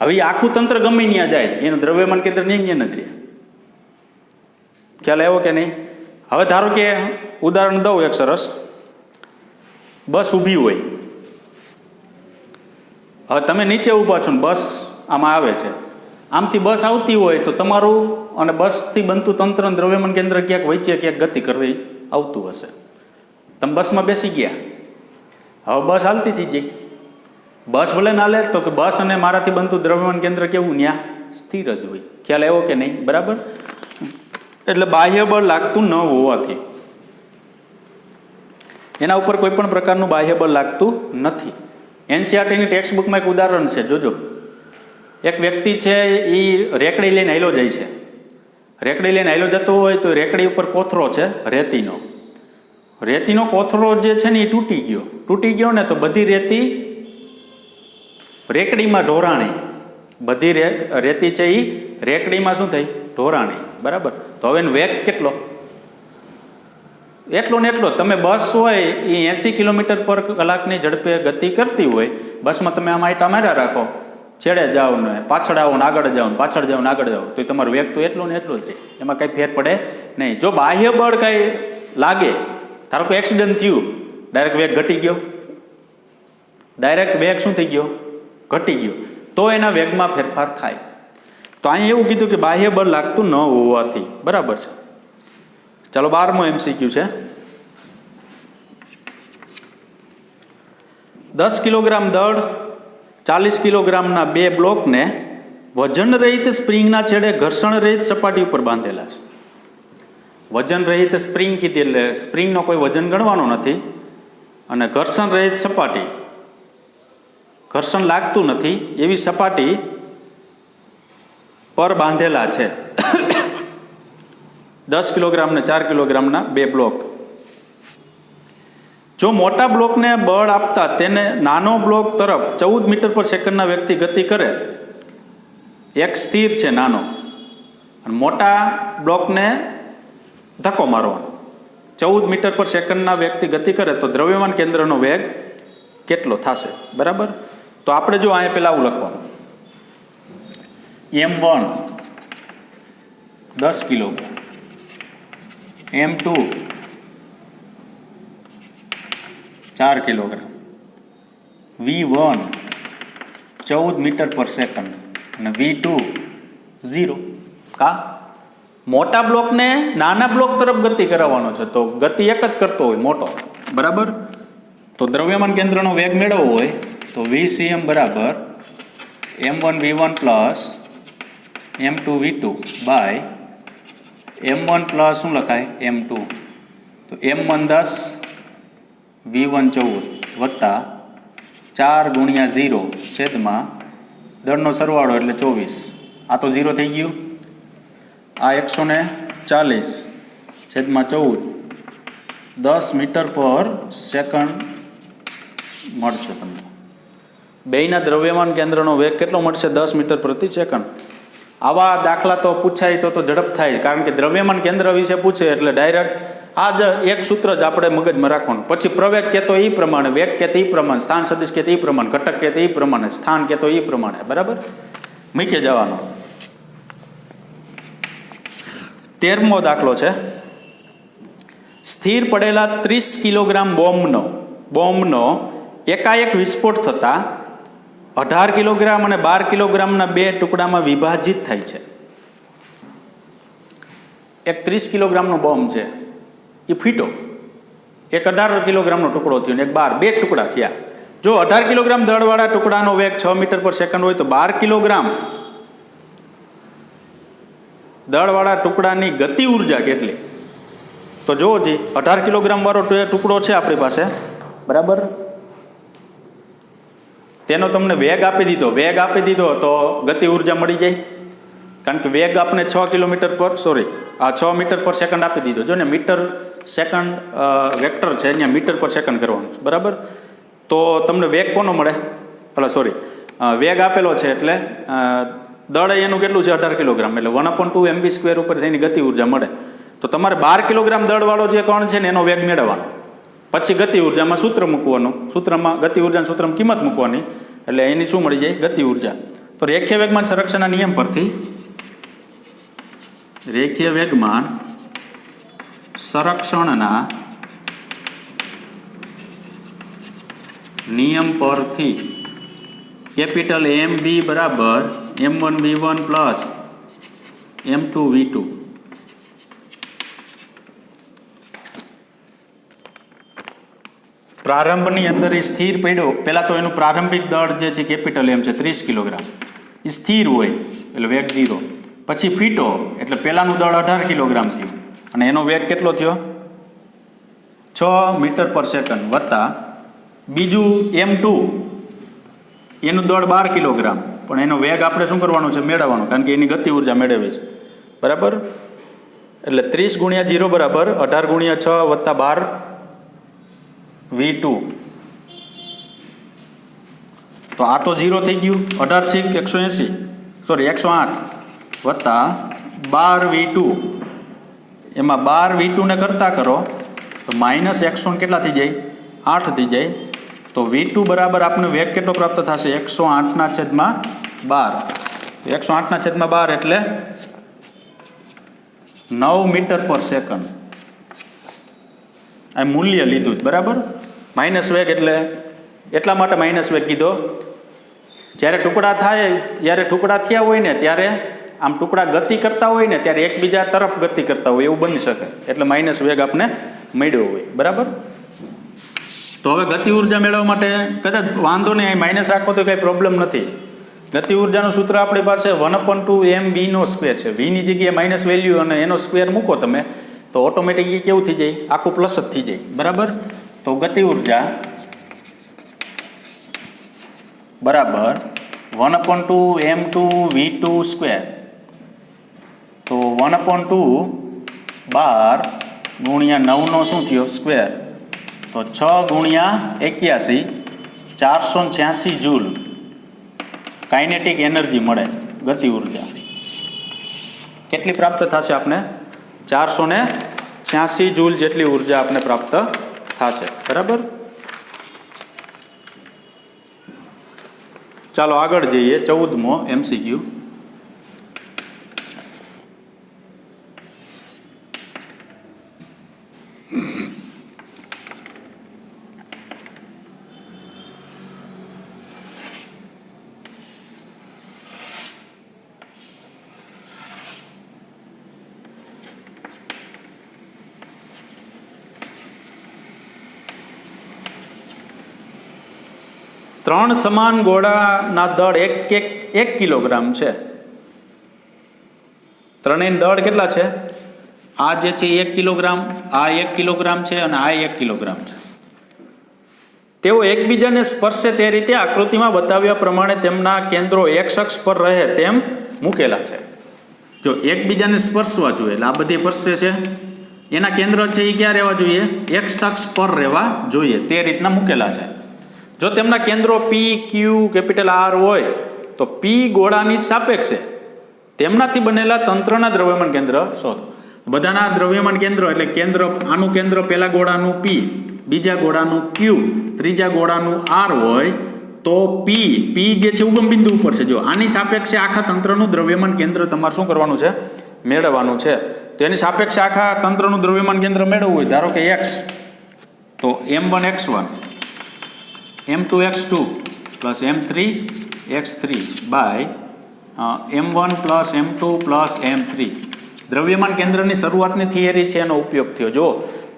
હવે એ આખું તંત્ર ગમે ત્યાં જાય એનું દ્રવ્યમાન કેન્દ્ર ત્યાં નથી રહે. ખ્યાલ આવ્યો કે નહીં? હવે ધારો કે ઉદાહરણ દઉં એક સરસ. બસ ઊભી હોય, હવે તમે નીચે ઊભા છો ને બસ આમાં આવે છે, આમથી બસ આવતી હોય તો તમારું અને બસથી બનતું તંત્ર દ્રવ્યમાન કેન્દ્ર ક્યાંક વચ્ચે ક્યાંક ગતિ કરવી આવતું હશે. તમે બસમાં બેસી ગયા, હવે બસ હાલતી થઈ ગઈ, બસ ભલે ના લે તો કે બસ અને મારાથી બનતું દ્રવ્યમાન કેન્દ્ર કેવું? ત્યાં સ્થિર જ હોય. ખ્યાલ આવ્યો કે નહીં? બરાબર. એટલે બાહ્ય બળ લાગતું ન હોવાથી એના ઉપર કોઈ પણ પ્રકારનું બાહ્ય બળ લાગતું નથી. NCERTની ટેક્સ્ટ બુકમાં એક ઉદાહરણ છે, જોજો. એક વ્યક્તિ છે, એ રેકડી લઈને હાલ્યો જાય છે. રેકડી લઈને હાલ્યો જતો હોય તો રેકડી ઉપર કોથરો છે રેતીનો કોથરો જે છે ને એ તૂટી ગયો ને તો બધી રેતી રેકડીમાં ઢોરાણી, બધી રેતી છે એ રેકડીમાં શું થઈ? ઢોરાણી. બરાબર. તો હવે એનો વેગ કેટલો? એટલો ને એટલો. તમે બસ હોય એ 80 કિલોમીટર પર કલાકની ઝડપે ગતિ કરતી હોય, બસમાં તમે આમ આઈટા માર્યા રાખો, છેડે જાઓ ને પાછળ આવો ને આગળ જાઓ ને પાછળ જાઓ ને આગળ જાઓ, તો તમારો વેગ તો એટલો ને એટલો જ રહે, એમાં કાંઈ ફેર પડે નહીં. જો બાહ્ય બળ કાંઈ લાગે, ધારો કે એક્સિડન્ટ થયું, ડાયરેક્ટ વેગ ઘટી ગયો, ડાયરેક્ટ વેગ શું થઈ ગયો? ઘટી ગયો, તો એના વેગમાં ફેરફાર થાય. તો અહીં એવું કીધું કે બાહ્ય બળ લાગતું ન હોવાથી. બરાબર છે. ચાલો 12મો MCQ છે. 10 કિલોગ્રામ દળ 40 કિલોગ્રામના બે બ્લોકને વજન રહિત સ્પ્રિંગના છેડે ઘર્ષણ રહિત સપાટી ઉપર બાંધેલા છે. વજન રહિત સ્પ્રિંગ કીધી એટલે સ્પ્રિંગનો કોઈ વજન ગણવાનો નથી, અને ઘર્ષણ રહિત સપાટી, ઘર્ષણ લાગતું નથી એવી સપાટી પર બાંધેલા છે. 10 કિલોગ્રામ ને 4 કિલોગ્રામના બે બ્લોક. જો મોટા બ્લોકને બળ આપતા તેને નાનો બ્લોક તરફ 14 મીટર પર સેકન્ડના વ્યક્તિ ગતિ કરે, એક સ્થિર છે નાનો, અને મોટા બ્લોકને ધક્કો મારવાનો, 14 મીટર પર સેકન્ડના વ્યક્તિ ગતિ કરે તો દ્રવ્યમાન કેન્દ્રનો વેગ કેટલો થશે? બરાબર. તો આપણે જો અહીંયા પેલા આવું લખવાનું, M1 10 kilogram, M2 4 kilogram, V1 14 metre per second અને V2 0. કા મોટા બ્લોકને નાના બ્લોક તરફ ગતિ કરાવવાનો છે, તો ગતિ એક જ કરતો હોય મોટો. બરાબર. તો દ્રવ્યમાન કેન્દ્રનો વેગ મેળવવો હોય તો VCM બરાબર m1v1 plus m2v2 by m1 plus શું લખાય m2, તો m1 10 v1 14 વત્તા 4 ગુણ્યા 0 છેદમાં દળનો સરવાળો એટલે 24. આ તો 0 થઈ ગયું. આ 140 છેદમાં 14 10 મીટર પર સેકન્ડ મળશે તમને. બેયના દ્રવ્યમાન કેન્દ્રનો વેગ કેટલો મળશે? 10 મીટર પ્રતિ સેકન્ડ. આવા દાખલા તો પૂછાય તો ઝડપ થાય, કારણ કે દ્રવ્યમાન કેન્દ્ર વિશે પૂછે એટલે ડાયરેક્ટ આ જ એક સૂત્ર જ આપણે મગજમાં રાખવાનું. પછી પ્રવેગ કહેતો એ પ્રમાણે, વેગ કહેતો એ પ્રમાણે, સ્થાન સદિશ કહેતો એ પ્રમાણે, ઘટક કહેતો એ પ્રમાણે, સ્થાન કહેતો એ પ્રમાણે. બરાબર, મૂકી જવાનો. 13મો દાખલો છે. સ્થિર પડેલા 30 કિલોગ્રામ બોમ્બનો એકાએક વિસ્ફોટ થતાં 18 કિલોગ્રામ અને 12 કિલોગ્રામના બે ટુકડામાં વિભાજિત થાય છે. એક 30 કિલોગ્રામનો બોમ્બ છે, એ ફીટો. એક 18 કિલોગ્રામનો ટુકડો થયો ને એક 12, બે ટુકડા થયા. જો 18 કિલોગ્રામ દળવાળા ટુકડાનો વેગ 6 મીટર પર સેકન્ડ હોય તો 12 કિલોગ્રામ દળવાળા ટુકડાની ગતિ ઉર્જા કેટલી? તો જુઓ જી, 18 કિલોગ્રામ વાળો ટુકડો છે આપણી પાસે, બરાબર. તેનો તમને વેગ આપી દીધો, તો ગતિ ઉર્જા મળી જાય. કારણ કે વેગ આપણે 6 કિલોમીટર પર 6 મીટર પર સેકન્ડ આપી દીધો. જો ને મીટર સેકન્ડ વેક્ટર છે, અહીંયા મીટર પર સેકન્ડ કરવાનું છે, બરાબર. તો તમને વેગ કોનો મળે? વેગ આપેલો છે એટલે દળ એનું કેટલું છે? 18 કિલોગ્રામ, એટલે 1/2 mv² ઉપર તેની ગતિ ઉર્જા મળે. તો તમારે 12 કિલોગ્રામ દળવાળો જે કણ છે ને એનો વેગ મેળવવાનો. પછી ગતિ ઉર્જામાં સૂત્ર મૂકવાનું, સૂત્રમાં ગતિ ઉર્જાના સૂત્રમાં કિંમત મૂકવાની, એટલે એની શું મળી જાય? ગતિ ઉર્જા. તો રેખીય વેગમાન સંરક્ષણના નિયમ પરથી, રેખીય વેગમાન સંરક્ષણના નિયમ પરથી કેપિટલ MB બરાબર m1v1 પ્લસ m2v2. પ્રારંભની અંદર એ સ્થિર પડ્યો. પહેલાં તો એનું પ્રારંભિક દળ જે છે કેપિટલ M છે 30 કિલોગ્રામ, એ સ્થિર હોય એટલે વેગ 0. પછી ફીટો એટલે પહેલાંનું દળ 18 કિલોગ્રામ થયું અને એનો વેગ કેટલો થયો? 6 મીટર પર સેકન્ડ વત્તા બીજું M2, એનું દળ 12 કિલોગ્રામ, પણ એનો વેગ આપણે શું કરવાનો છે? મેળવવાનો, કારણ કે એની ગતિ ઉર્જા મેળવી છે, બરાબર. એટલે 30 ગુણ્યા 0 બરાબર 18 ગુણ્યા 6 વત્તા 12 v2. તો આ તો 0 થઈ ગયું. 18 છે 108 વત્તા 12 v2, એમાં 12 v2 ને કરતા કરો તો માઇનસ 100 કેટલા થઈ જાય? 8 થઈ જાય. તો v2 બરાબર આપણને વેગ કેટલો પ્રાપ્ત થશે? 108/12. 108/12 એટલે 9 મીટર પર સેકન્ડ. આ મૂલ્ય લીધું જ, બરાબર. માઇનસ વેગ એટલે એટલા માટે માઇનસ વેગ કીધો, જ્યારે ટુકડા થયા હોય ને ત્યારે આમ ટુકડા ગતિ કરતા હોય ને ત્યારે એકબીજા તરફ ગતિ કરતા હોય એવું બની શકે, એટલે માઇનસ વેગ આપણે મળ્યો હોય, બરાબર. તો હવે ગતિ ઉર્જા મેળવવા માટે કદાચ વાંધો નહીં, અહીં માઇનસ રાખો તો કંઈ પ્રોબ્લેમ નથી. ગતિ ઉર્જાનું સૂત્ર આપણી પાસે 1/2 mv² છે. વીની જગ્યાએ માઇનસ વેલ્યુ અને એનો સ્ક્વેર મૂકો તમે તો ઓટોમેટિક એ કેવું થઈ જાય? આખું પ્લસ જ થઈ જાય, બરાબર. તો ગતિ ઉર્જા બરાબર 1/2 m2v2². તો 1/2 12 ગુણ્યા 9નો શું થયો? સ્ક્વેર. તો 6 ગુણ્યા 81 486 જૂલ કાઇનેટિક એનર્જી મળે, ગતિ ઉર્જા. કેટલી પ્રાપ્ત થશે આપણે? 486 જૂલ જેટલી ઉર્જા આપણે પ્રાપ્ત થશે, બરાબર. ચાલો આગળ જઈએ. 14મો MCQ. 3 સમાન ગોળાના દળ એક કિલોગ્રામ છે. ત્રણેય દળ કેટલા છે? આ જે છે 1 કિલોગ્રામ, આ 1 કિલોગ્રામ છે અને આ 1 કિલોગ્રામ છે. તેઓ એકબીજાને સ્પર્શે તે રીતે આકૃતિમાં બતાવ્યા પ્રમાણે તેમના કેન્દ્રો x અક્ષ પર રહે તેમ મૂકેલા છે. જો એકબીજાને સ્પર્શવા જોઈએ એટલે આ બધી સ્પર્શે છે, એના કેન્દ્ર છે એ ક્યાં રહેવા જોઈએ? x અક્ષ પર રહેવા જોઈએ તે રીતના મૂકેલા છે. જો તેમના કેન્દ્રો P, Q, કેપિટલ R હોય તો P ગોળાની સાપેક્ષે તેમનાથી બનેલા તંત્રના દ્રવ્યમાન કેન્દ્ર શોધો. બધાના દ્રવ્યમાન કેન્દ્ર એટલે કેન્દ્ર, આનું કેન્દ્ર પહેલા ગોળાનું P, બીજા ગોળાનું Q, ત્રીજા ગોળાનું R હોય તો P જે છે ઉગમ બિંદુ ઉપર છે. જો આની સાપેક્ષે આખા તંત્રનું દ્રવ્યમાન કેન્દ્ર તમારે શું કરવાનું છે? મેળવવાનું છે. તો એની સાપેક્ષે આખા તંત્રનું દ્રવ્યમાન કેન્દ્ર મેળવવું હોય, ધારો કે x, તો m1 x1 m2 x2 plus m3 x3 by m1 plus m2 plus m3. દ્રવ્યમાન કેન્દ્રની શરૂઆતની થિયરી છે, એનો ઉપયોગ થયો. જો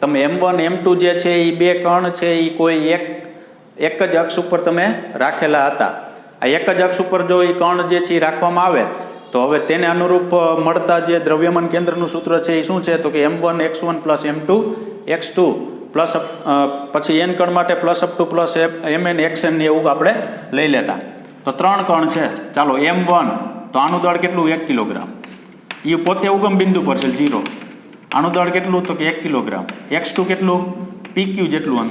તમે m1 m2 જે છે એ બે કણ છે એ કોઈ એક જ અક્ષ ઉપર તમે રાખેલા હતા. આ એક જ અક્ષ ઉપર જો એ કણ જે છે એ રાખવામાં આવે તો હવે તેને અનુરૂપ મળતા જે દ્રવ્યમાન કેન્દ્રનું સૂત્ર છે એ શું છે? તો કે m1 x1 plus m2 x2 plus પછી n કણ માટે plus up to plus mn xn એવું આપણે લઈ લેતા. તો 3 કણ છે. ચાલો m1 તો આનું દળ કેટલું? 1 કિલોગ્રામ. એ પોતે ઉગમ બિંદુ પર છે 0. આનું દળ કેટલું? તો કે 1 કિલોગ્રામ. x2 કેટલું? pq જેટલું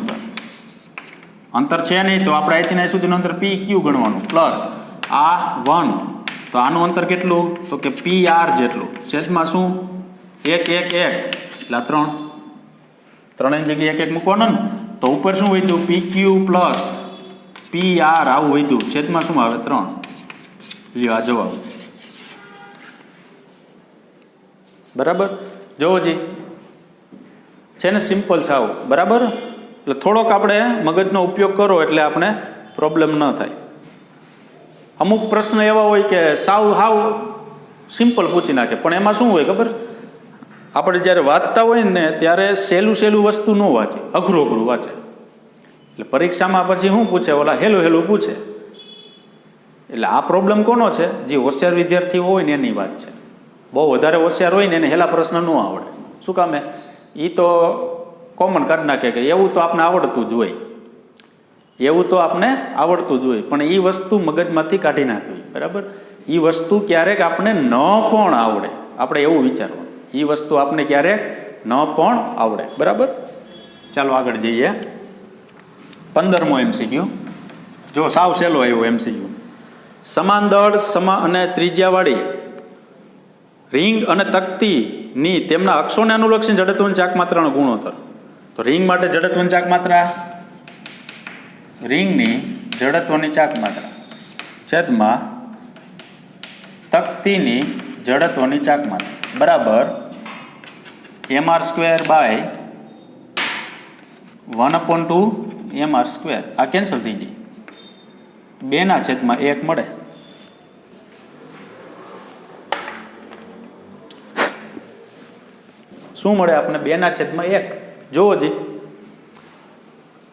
અંતર છે નહીં તો આપણે અહીંથી અહીં સુધીનું અંતર pq ગણવાનું, પ્લસ આ 1 તો આનું અંતર કેટલું? તો કે pr જેટલું, છેદમાં શું? 1 1 1 એટલે 3. ત્રણેય જગ્યાએ 1 1 મૂકવાનું ને તો ઉપર શું વધ્યું? pq પ્લસ pr આવું વધ્યું, છેદમાં શું આવે? 3. લ્યો આ જવાબ. બરાબર? જોવો જી, છે ને સિમ્પલ છે આવું. બરાબર? એટલે થોડોક આપણે મગજનો ઉપયોગ કરો એટલે આપણે પ્રોબ્લેમ ન થાય. અમુક પ્રશ્ન એવા હોય કે હાવ સિમ્પલ પૂછી નાખે, પણ એમાં શું હોય ખબર? આપણે જ્યારે વાંચતા હોય ને ત્યારે સહેલું વસ્તુ ન વાંચે, અઘરું વાંચે. એટલે પરીક્ષામાં પછી શું પૂછે? ઓલા હેલું પૂછે. એટલે આ પ્રોબ્લેમ કોનો છે? જે હોશિયાર વિદ્યાર્થીઓ હોય ને એની વાત છે. બહુ વધારે હોશિયાર હોય ને એને હેલા પ્રશ્ન ન આવડે. શું કામે? એ તો કોમન કાઢી નાખે કે એવું તો આપણે આવડતું જ હોય, પણ એ વસ્તુ મગજમાંથી કાઢી નાખવી. બરાબર? એ વસ્તુ ક્યારેક આપણે ન પણ આવડે, આપણે એવું વિચારવાનું. એ વસ્તુ આપણે ક્યારેક ન પણ આવડે. બરાબર? ચાલો આગળ જઈએ. 15મો MCQ. જો સાવ સહેલો આવ્યો MCQ. સમાન દળ અને ત્રિજ્યાવાળી રિંગ અને તકતીની તેમના અક્ષોને અનુલક્ષીને જડત્વની ચાકમાત્રાનો ગુણોત્તર. તો રિંગ માટે જડત્વની ચાકમાત્રા, રિંગની જડત્વની ચાકમાત્રા છેદમાં તકતીની જડત્વની ચાકમાત્રા બરાબર mr² બાય 1/2 mr². આ કેન્સલ થઈ જાય, 2/1 મળે. શું મળે આપણે? 2/1. જોવો જી,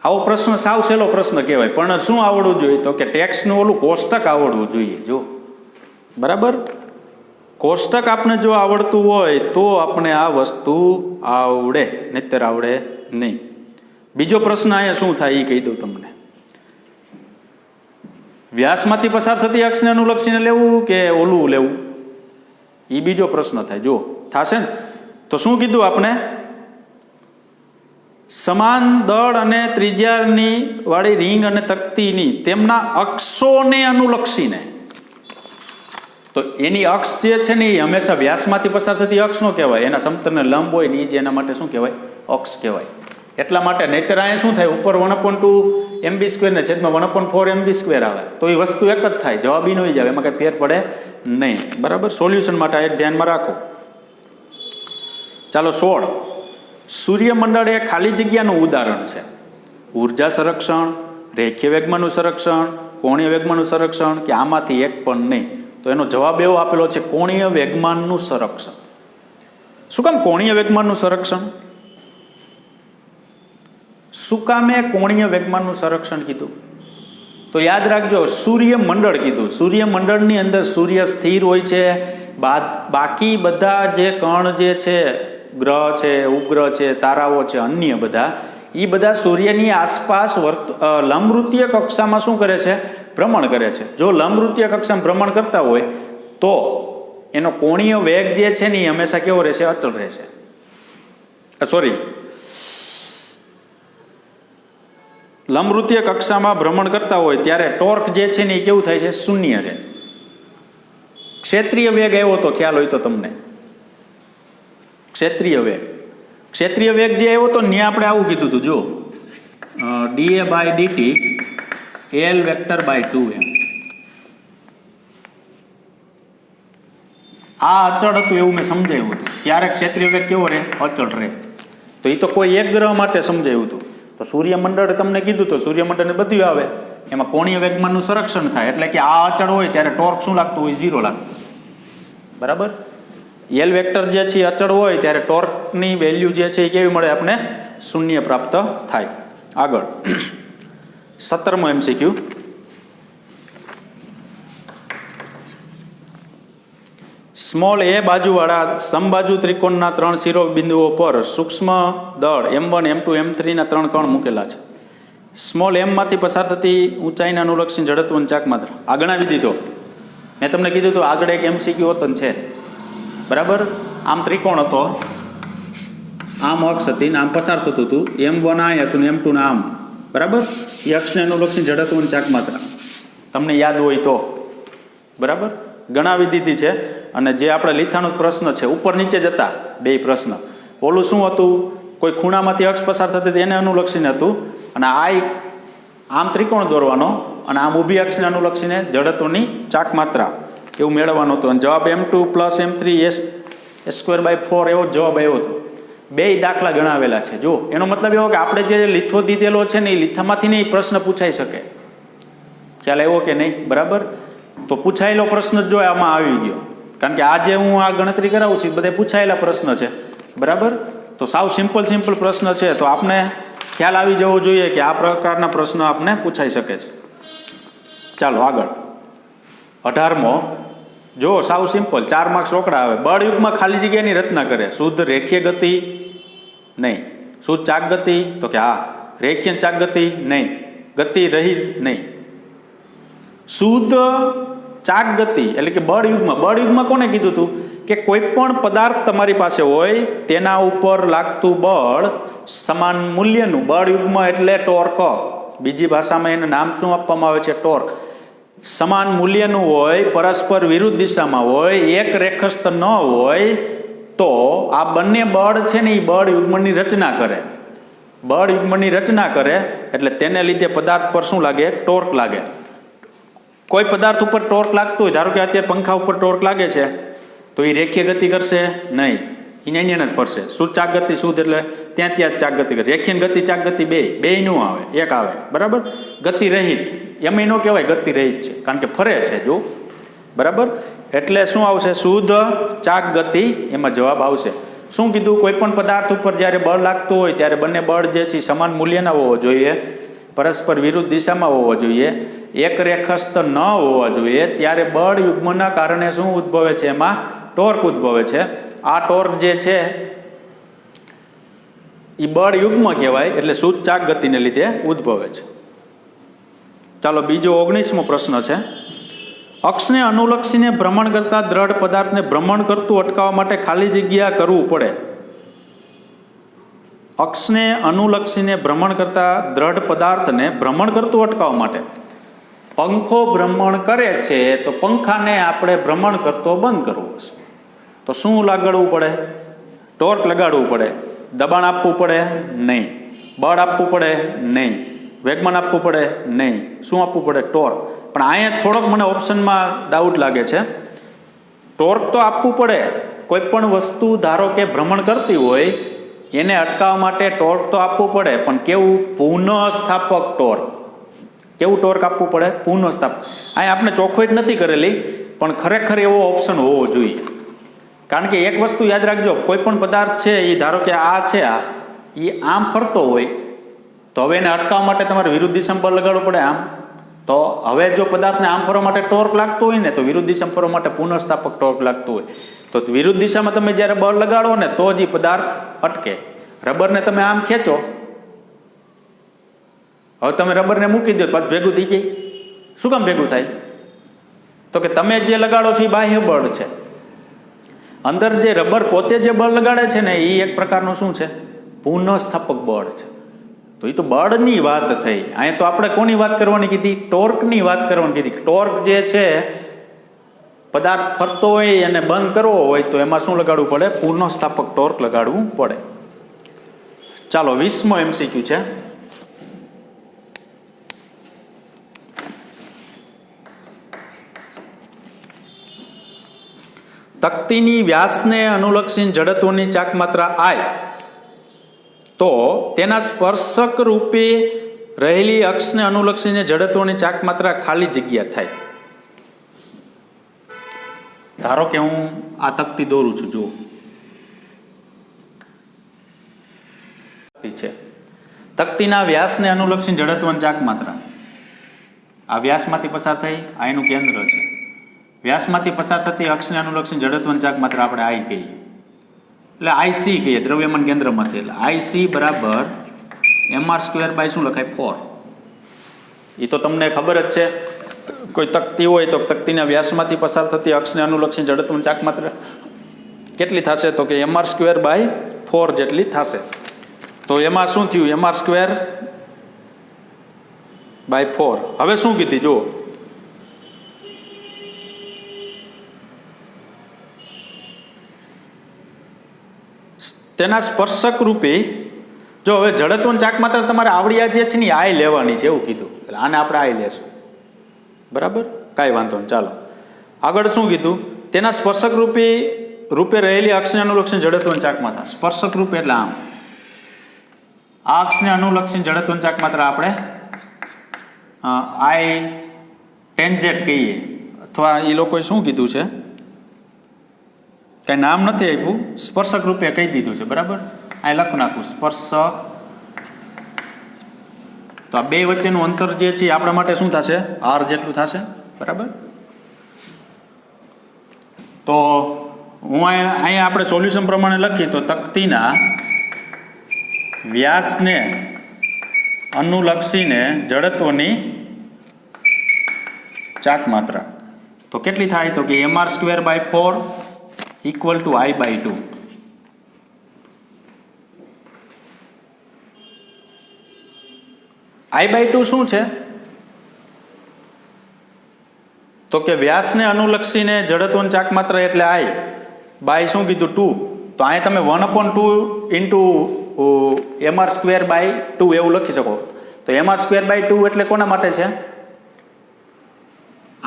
આવો પ્રશ્ન સાવ સહેલો પ્રશ્ન કહેવાય, પણ શું આવડવું જોઈએ? તો કે ટેક્સનું ઓલું કોષ્ટક આવડવું જોઈએ. જો બરાબર, કોષ્ટક આપણે જો આવડતું હોય તો આપણે આ વસ્તુ આવડે, નહીંતર આવડે નહીં. બીજો પ્રશ્ન અહીંયા શું થાય એ કહી દઉં તમને. વ્યાસમાંથી પસાર થતી અક્ષને અનુલક્ષીને લેવું કે ઓલું લેવું, એ બીજો પ્રશ્ન થાય. જો થશે ને તો શું કીધું આપણે? સમાન દળ અને ત્રિજ્યાની વાળી રિંગ અને તકતીની તેમના અક્ષોને અનુલક્ષીને. તો એની અક્ષ જે છે ને એ હંમેશા વ્યાસમાંથી પસાર થતી અક્ષ નો કહેવાય, એના સમતલને લંબ હોય ને એ જે એના માટે શું કહેવાય? અક્ષ કહેવાય. એટલા માટે નહીતર અહીંયા શું થાય? ઉપર 1/2 mv² ને છેદમાં 1/4 mv² આવે તો એ વસ્તુ એક જ થાય, જવાબ ઈ નહીં જાય, એમાં કંઈ ફેર પડે નહીં. બરાબર? સોલ્યુશન માટે આ એક ધ્યાનમાં રાખો. ચાલો 16. સૂર્યમંડળ એ ખાલી જગ્યાનું ઉદાહરણ છે. ઉર્જા સંરક્ષણ, રેખીય વેગમાનનું સંરક્ષણ, કોણીય વેગમાનનું સંરક્ષણ કે આમાંથી એક પણ નહીં? તો એનો જવાબ એવો આપેલો છે કોણીય વેગમાનનું સંરક્ષણ. શું કામ કોણીય વેગમાનનું સંરક્ષણ? શું કામે કોણીય વેગમાનનું સંરક્ષણ કીધું? તો યાદ રાખજો, સૂર્યમંડળ કીધું. સૂર્યમંડળની અંદર સૂર્ય સ્થિર હોય છે. બાકી બધા જે કણ જે છે, ગ્રહ છે, ઉપગ્રહ છે, તારાઓ છે, અન્ય બધા, એ બધા સૂર્યની આસપાસ લંબવૃત્તીય કક્ષામાં શું કરે છે? ભ્રમણ કરે છે. જો લંબવૃત્તીય કક્ષામાં ભ્રમણ કરતા હોય તો એનો કોણીય વેગ જે છે ને એ હંમેશા કેવો રહેશે? અચળ રહેશે. લંબવૃત્તીય કક્ષામાં ભ્રમણ કરતા હોય ત્યારે ટોર્ક જે છે ને એ કેવું થાય છે? શૂન્ય રહે. ક્ષેત્રીય વેગ આવ્યો તો ખ્યાલ હોય તો તમને, ક્ષેત્રીય વેગ જે આવ્યો તો ત્યાં આપણે આવું કીધું હતું, જો dA/dt L vector by 2m. આ અચળ હતું એવું મેં સમજાવ્યું હતું. ત્યારે ક્ષેત્રીય વેગ કેવો રહે? અચળ રહે. તો એ તો કોઈ એક ગ્રહ માટે સમજાવ્યું હતું. તો સૂર્યમંડળ તમને કીધું તો સૂર્યમંડળને બધું આવે, એમાં કોણીય વેગમાનનું સંરક્ષણ થાય. એટલે કે આ અચળ હોય ત્યારે ટોર્ક શું લાગતું હોય? 0 લાગતું. બરાબર? એલ વેક્ટર જે છે એ અચળ હોય ત્યારે ટોર્કની વેલ્યુ જે છે એ કેવી મળે? આપણે શૂન્ય પ્રાપ્ત થાય. આગળ 17મો MCQ. સ્મોલ a બાજુવાળા સમબાજુ ત્રિકોણના 3 શિરોબિંદુઓ પર સૂક્ષ્મ દળ M1, M2, M3 ના 3 કણ મૂકેલા છે. સ્મોલ m માંથી પસાર થતી ઊંચાઈના અનુલક્ષી જડત્વની ચાક માત્ર. આ ગણાવી દીધો. મેં તમને કીધું હતું આગળ એક MCQ હતો છે. બરાબર? આમ ત્રિકોણ હતો, આમ અક્ષ હતી ને આમ પસાર થતું હતું. M1 આ હતું ને M2 ના આમ. બરાબર? એ અક્ષને અનુલક્ષી જડત્વની ચાક માત્ર તમને યાદ હોય તો. બરાબર? ગણાવી દીધી છે. અને જે આપણે લીથાનો પ્રશ્ન છે, ઉપર નીચે જતા બે પ્રશ્ન. ઓલું શું હતું? કોઈ ખૂણામાંથી અક્ષ પસાર થતી હતી એને અનુલક્ષીને હતું. અને આમ ત્રિકોણ દોરવાનો અને આમ ઊભી અક્ષને અનુલક્ષીને જડત્વની ચાક માત્રા એવું મેળવવાનું હતું. અને જવાબ M2 + M3 S²/4 એવો જવાબ આવ્યો હતો. બે દાખલા ગણાવેલા છે. જો એનો મતલબ એવો કે આપણે જે લીથો દીધેલો છે ને એ લીથામાંથી નહીં પ્રશ્ન પૂછાઈ શકે. ખ્યાલ આવ્યો કે નહીં? બરાબર? તો પૂછાયેલો પ્રશ્ન જો આમાં આવી ગયો, કારણ કે આ જે હું આ ગણતરી કરાવું છું બધા પૂછાયેલા પ્રશ્ન છે. બરાબર? તો સાવ સિમ્પલ પ્રશ્ન છે. તો આપણે ખ્યાલ આવી જવો જોઈએ કે આ પ્રકારના પ્રશ્નો આપને પૂછાઈ શકે છે. ચાલો આગળ 18મો. જો સાવ સિમ્પલ, 4 માર્ક્સ રોકડા આવે. બળ યુગમાં ખાલી જગ્યાની રચના કરે. શુદ્ધ રેખીય ગતિ? નહીં. શુદ્ધ ચાક ગતિ? તો કે હા. રેખીય ચાક ગતિ? નહીં. ગતિ રહિત? નહીં. શુદ્ધ ચાક ગતિ એટલે કે બળ યુગમાં કોને કીધું હતું કે કોઈ પણ પદાર્થ તમારી પાસે હોય તેના ઉપર લાગતું બળ સમાન મૂલ્યનું. બળ યુગમાં એટલે ટોર્ક. બીજી ભાષામાં એનું નામ શું આપવામાં આવે છે? ટોર્ક. સમાન મૂલ્યનું હોય, પરસ્પર વિરુદ્ધ દિશામાં હોય, એક રેખસ્થ ન હોય તો આ બંને બળ છે ને એ બળ યુગ્મની રચના કરે. બળ યુગ્મની રચના કરે એટલે તેને લીધે પદાર્થ પર શું લાગે? ટોર્ક લાગે. કોઈ પદાર્થ ઉપર ટોર્ક લાગતું હોય, ધારો કે અત્યારે પંખા ઉપર ટોર્ક લાગે છે, તો એ રેખીય ગતિ કરશે નહીં, એને જ ફરશે. શું ચાક ગતિ? શુદ્ધ એટલે ત્યાં જ ચાક ગતિ કરે. રેખીય ગતિ, ચાક ગતિ બે નું આવે, એક આવે. બરાબર? ગતિ રહિત એમ ન કહેવાય, ગતિ રહિત છે કારણ કે ફરે છે. જો બરાબર? એટલે શું આવશે? શુદ્ધ ચાક ગતિ. એમાં જવાબ આવશે. શું કીધું? કોઈ પણ પદાર્થ ઉપર જ્યારે બળ લાગતું હોય ત્યારે બંને બળ જે છે સમાન મૂલ્યના હોવો જોઈએ, પરસ્પર વિરુદ્ધ દિશામાં હોવો જોઈએ, એક રેખસ્થ ન હોવા જોઈએ. ત્યારે બળ યુગ્મના કારણે શું ઉદ્ભવે છે? એમાં ટોર્ક ઉદ્ભવે છે. આ ટોર્ક જે છે એ બળ યુગ્મ કહેવાય. એટલે શુદ્ધ ચાક ગતિને લીધે ઉદ્ભવે છે. ચાલો બીજો 19મો પ્રશ્ન છે. અક્ષને અનુલક્ષીને ભ્રમણ કરતા દ્રઢ પદાર્થને ભ્રમણ કરતું અટકાવવા માટે ખાલી જગ્યા કરવું પડે. અક્ષને અનુલક્ષીને ભ્રમણ કરતા દ્રઢ પદાર્થને ભ્રમણ કરતું અટકાવવા માટે પંખો ભ્રમણ કરે છે તો પંખાને આપણે ભ્રમણ કરતો બંધ કરવો છે. તો શું લગાડવું પડે? ટોર્ક લગાડવું પડે. દબાણ આપવું પડે? નહીં. બળ આપવું પડે? નહીં. વેગમાન આપવું પડે? નહીં. શું આપવું પડે? ટોર્ક. પણ અહીંયા થોડોક મને ઓપ્શનમાં ડાઉટ લાગે છે. ટોર્ક તો આપવું પડે. કોઈ પણ વસ્તુ ધારો કે ભ્રમણ કરતી હોય એને અટકાવવા માટે ટોર્ક તો આપવું પડે, પણ કેવું? પુનઃસ્થાપક ટોર્ક. કેવું ટોર્ક આપવું પડે? પુનઃસ્થાપક. અહીંયા આપણે ચોખ્ખાઈ જ નથી કરેલી, પણ ખરેખર એવો ઓપ્શન હોવો જોઈએ. કારણ કે એક વસ્તુ યાદ રાખજો, કોઈ પણ પદાર્થ છે એ ધારો કે આ છે, એ આમ ફરતો હોય તો હવે એને અટકાવવા માટે તમારે વિરુદ્ધ દિશામાં બળ લગાડવું પડે. આમ તો હવે જો પદાર્થને આમ ફરવા માટે ટોર્ક લાગતું હોય ને તો વિરુદ્ધ દિશામાં ફરવા માટે પુનઃસ્થાપક ટોર્ક લાગતું હોય. તો વિરુદ્ધ દિશામાં તમે જ્યારે બળ લગાડો ને તો જ એ પદાર્થ અટકે. રબરને તમે આમ ખેંચો, હવે તમે રબરને મૂકી દો પછી ભેગું થઈ જાય. શું કામ ભેગું થાય? તો કે તમે જે લગાડો છો એ બાહ્ય બળ છે. અંદર જે રબર પોતે જે બળ લગાડે છે ને એ એક પ્રકારનું શું છે? પુનઃસ્થાપક બળ છે. તો એ તો બળની વાત થઈ. અહીંયા તો આપણે કોની વાત કરવાની કીધી? ટોર્કની વાત કરવાની કીધી. ટોર્ક જે છે પદાર્થ ફરતો હોય અને બંધ કરવો હોય તો એમાં શું લગાડવું પડે? પુનઃસ્થાપક ટોર્ક લગાડવું પડે. ચાલો 20મો MCQ છે. તક્તીની વ્યાસને અનુલક્ષીને જડત્વની ચાક માત્રા I તો તેના સ્પર્શક રૂપે રહેલી અક્ષને અનુલક્ષીને જડત્વની ચાક માત્રા ખાલી જગ્યા થાય. ધારો કે હું આ તકતી દોરું છું, જુઓ છે તકતીના વ્યાસને અનુલક્ષીને જડત્વની ચાક માત્રા આ વ્યાસમાંથી પસાર થઈ, આ એનું કેન્દ્ર છે. વ્યાસમાંથી પસાર થતી અક્ષને અનુલક્ષીને જડત્વની ચાક માત્રા આપણે I કહીએ, એટલે IC કહીએ, દ્રવ્યમાન કેન્દ્રમાંથી. એટલે IC બરાબર mr² બાય શું લખાય? 4. એ તો તમને ખબર જ છે. કોઈ તકતી હોય તો તકતીના વ્યાસમાંથી પસાર થતી અક્ષને અનુલક્ષીને જડત્વની ચાક માત્રા કેટલી થશે? તો કે mr² બાય 4 જેટલી થશે. તો એમાં શું થયું? mr² by 4. હવે શું કીધી જુઓ, તેના સ્પર્શક રૂપે જો હવે જડત્વની ચાક માત્રા તમારે આવડિયા જે છે ને I લેવાની છે એવું કીધું. એટલે આને આપણે I લેશું, બરાબર? કાંઈ વાંધો નહીં. ચાલો આગળ શું કીધું? તેના સ્પર્શક રૂપે રહેલી અક્ષને અનુલક્ષીને જડત્વની ચાક માત્રા. સ્પર્શક રૂપે એટલે આમ આ અક્ષને અનુલક્ષીને જડત્વની ચાક માત્રા આપણે I ટેન્જેન્ટ કહીએ, અથવા એ લોકોએ શું કીધું છે, કંઈ નામ નથી આપ્યું, સ્પર્શક રૂપે કહી દીધું છે, બરાબર? આ લખી નાખું સ્પર્શક. તો આ બે વચ્ચેનું અંતર જે છે આપણા માટે શું થશે? R જેટલું થશે, બરાબર? તો હું અહીંયા આપણે સોલ્યુશન પ્રમાણે લખીએ તો તકતીના વ્યાસને અનુલક્ષીને જડત્વની ચાક માત્રા તો કેટલી થાય? તો કે mr² by 4 equal to I by 2. I by 2 શું છે? તો કે વ્યાસને અનુલક્ષીને જડત્વની ચાક માત્રા એટલે I બાય શું કીધું? 2. તો અહીંયા તમે 1/2 ઇન્ટુ mr² બાય 2 એવું લખી શકો. તો mr² બાય 2 એટલે કોના માટે છે?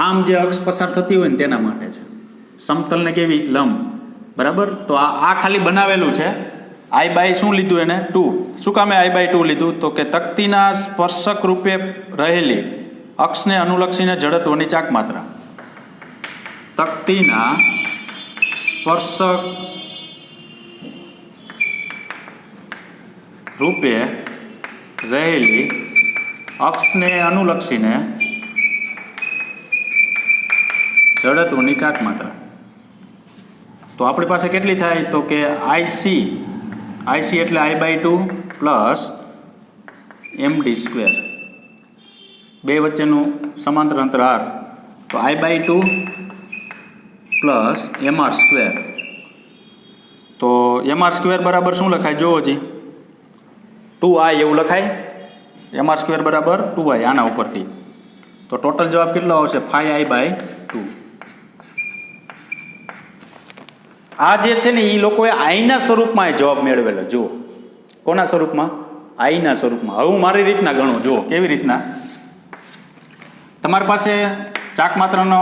આમ જે અક્ષ પસાર થતી હોય ને તેના માટે છે. સમતલને કેવી? લંબ, બરાબર? તો આ ખાલી બનાવેલું છે. I બાય શું લીધું એને? 2. શું કામે I બાય 2 લીધું? તો કે તકતીના સ્પર્શક રૂપે રહેલી અક્ષને અનુલક્ષીને જડત્વની ચાક માત્રા. તકતીના સ્પર્શક રૂપે રહેલી અક્ષને અનુલક્ષીને જડત્વની ચાક માત્રા. તો આપણી પાસે કેટલી થાય? તો કે IC એટલે I બાય 2 પ્લસ md². બે વચ્ચેનું સમાંતર અંતર R. તો I બાય 2 પ્લસ mr². તો mr² બરાબર શું લખાય? જોવો જી 2I એવું લખાય. mr² બરાબર 2I આના ઉપરથી. તો ટોટલ જવાબ કેટલો આવશે? 5I by 2. આ જે છે ને એ લોકોએ આઈના સ્વરૂપમાં જવાબ મેળવેલો. જુઓ કોના સ્વરૂપમાં? આઈના સ્વરૂપમાં. હવે હું મારી રીતના ગણું. જુઓ કેવી રીતના. તમારી પાસે ચાક માત્રાનો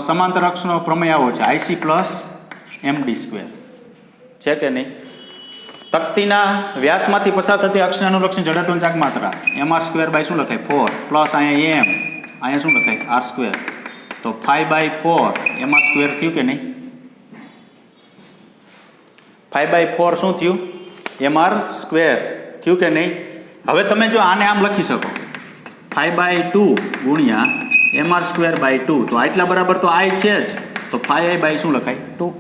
સમાંતર અક્ષનો પ્રમેય આવો છે IC પ્લસ md², છે કે નહીં? તકતીના વ્યાસમાંથી પસાર થતી અક્ષને અનુલક્ષીને જડત્વની ચાક માત્રા mr² બાય શું લખાય? 4 પ્લસ અહીંયા m, અહીંયા શું લખાય? r². તો 5 બાય 4 mr² થયું કે નહીં? 5 બાય 4 શું થયું? mr² થયું કે નહીં? હવે તમે જો આને આમ લખી શકો 5/2 ગુણ્યા mr²/2, તો આટલા બરાબર તો I છે જ, તો 5I/ શું લખાય 2,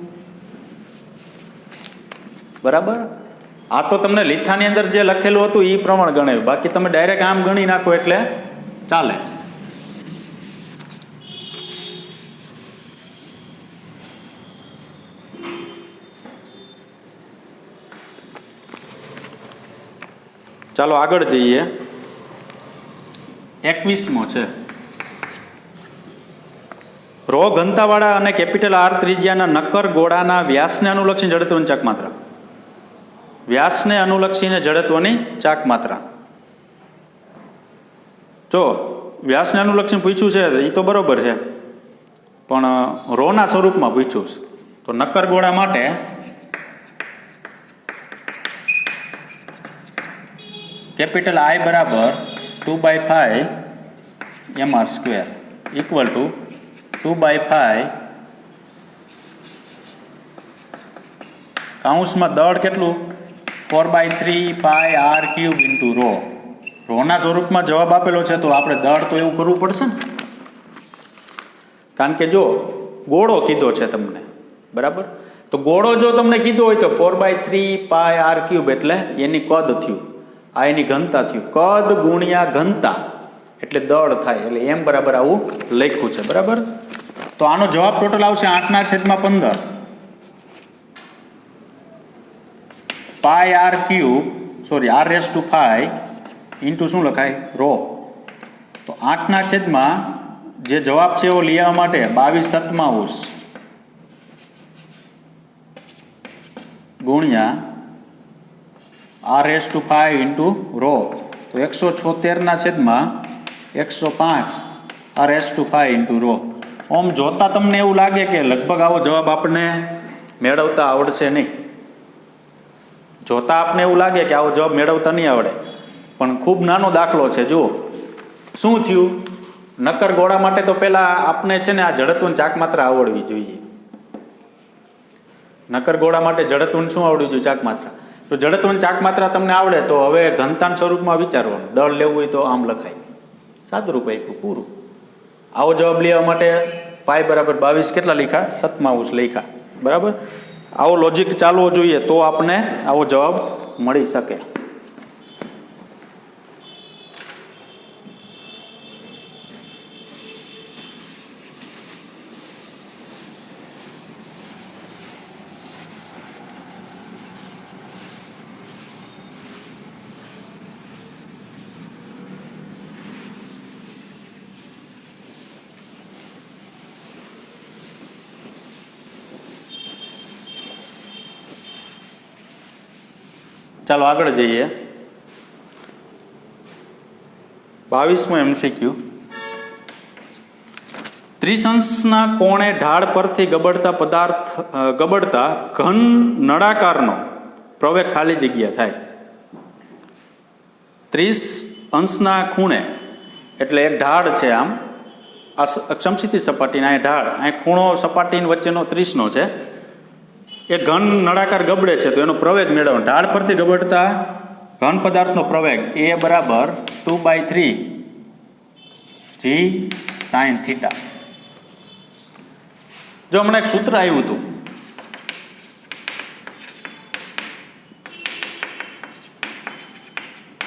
બરાબર. આ તો તમને લીથાની અંદર જે લખેલું હતું એ પ્રમાણે ગણાવ્યું, બાકી તમે ડાયરેક્ટ આમ ગણી નાખો એટલે ચાલે. ચાલો આગળ જઈએ. 21મો છે. રો ઘનતાવાળા અને કેપિટલ R ત્રિજ્યાના નક્કર ગોળાના વ્યાસને અનુલક્ષીને જડત્વની ચાક માત્રા. વ્યાસને અનુલક્ષીને જડત્વની ચાક માત્રા. જો વ્યાસને અનુલક્ષીને પૂછ્યું છે એ તો બરોબર છે, પણ રોના સ્વરૂપમાં પૂછ્યું છે. તો નક્કર ગોળા માટે કેપિટલ I બરાબર 2/5 mr² ઇક્વલ ટુ 2/5 કૌંસમાં દળ કેટલું 4/3 પાઈ r³ ઇન્ટુ રો. રોના સ્વરૂપમાં જવાબ આપેલો છે તો આપણે દળ તો એવું કરવું પડશે ને, કારણ કે જો ગોળો કીધો છે તમને, બરાબર. તો ગોળો જો તમને કીધો હોય તો 4/3 પાઈ r³ એટલે એની કદ થયું, આ એની ઘનતા થયું. કદ ગુણ્યા ઘનતા એટલે દળ થાય, એટલે એમ બરાબર આવું લખ્યું છે, બરાબર. તો આનો જવાબ ટોટલ આવશે 8/15 પાઈ r³ સોરી r⁵ ઇન્ટુ શું લખાય રો. તો 8/, જે જવાબ છે એવો લેવા માટે 22/7 ગુણ્યા r⁵ ઇન્ટુ રો, તો 176/105 r⁵ ઇન્ટુ રો. ઓમ જોતા તમને એવું લાગે કે લગભગ આવો જવાબ આપણને મેળવતા આવડશે નહીં. જોતા આપને એવું લાગે કે આવો જવાબ મેળવતા નહીં આવડે, પણ ખૂબ નાનો દાખલો છે. જુઓ શું થયું. નક્કર ગોળા માટે તો પહેલાં આપને છે ને આ જડત્વની ચાક માત્રા આવડવી જોઈએ. નક્કર ગોળા માટે જડત્વની શું આવડવી જોઈએ? ચાક માત્રા. તો જડત્વની ચાક માત્રા તમને આવડે તો હવે ઘનતાના સ્વરૂપમાં વિચારવાનું. દળ લેવું હોય તો આમ લખાય, સાદુરૂપ આપ્યું, પૂરું. આવો જવાબ લેવા માટે પાઈ બરાબર 22 કેટલા લખ્યા? 7 લખ્યા, બરાબર. આવો લોજિક ચાલવો જોઈએ તો આપણને આવો જવાબ મળી શકે. ચાલો આગળ જઈએ. 22મો MCQ. ત્રિશંસના કોણે ઢાળ પરથી ગબડતા ઘન નળાકારનો પ્રવેગ ખાલી જગ્યા થાય. 30° ખૂણે એટલે એક ઢાળ છે, આમ આ સમક્ષિતિજ સપાટીના એ ઢાળ, અહીં ખૂણો સપાટીની વચ્ચેનો 30નો છે. એ ઘન નળાકાર ગબડે છે તો એનો પ્રવેગ મેળવવાનો. ઢાળ પરથી ગબડતા ઘન પદાર્થનો પ્રવેગ એ બરાબર 2/3 g sin θ. જો હમણાં એક સૂત્ર આવ્યું હતું,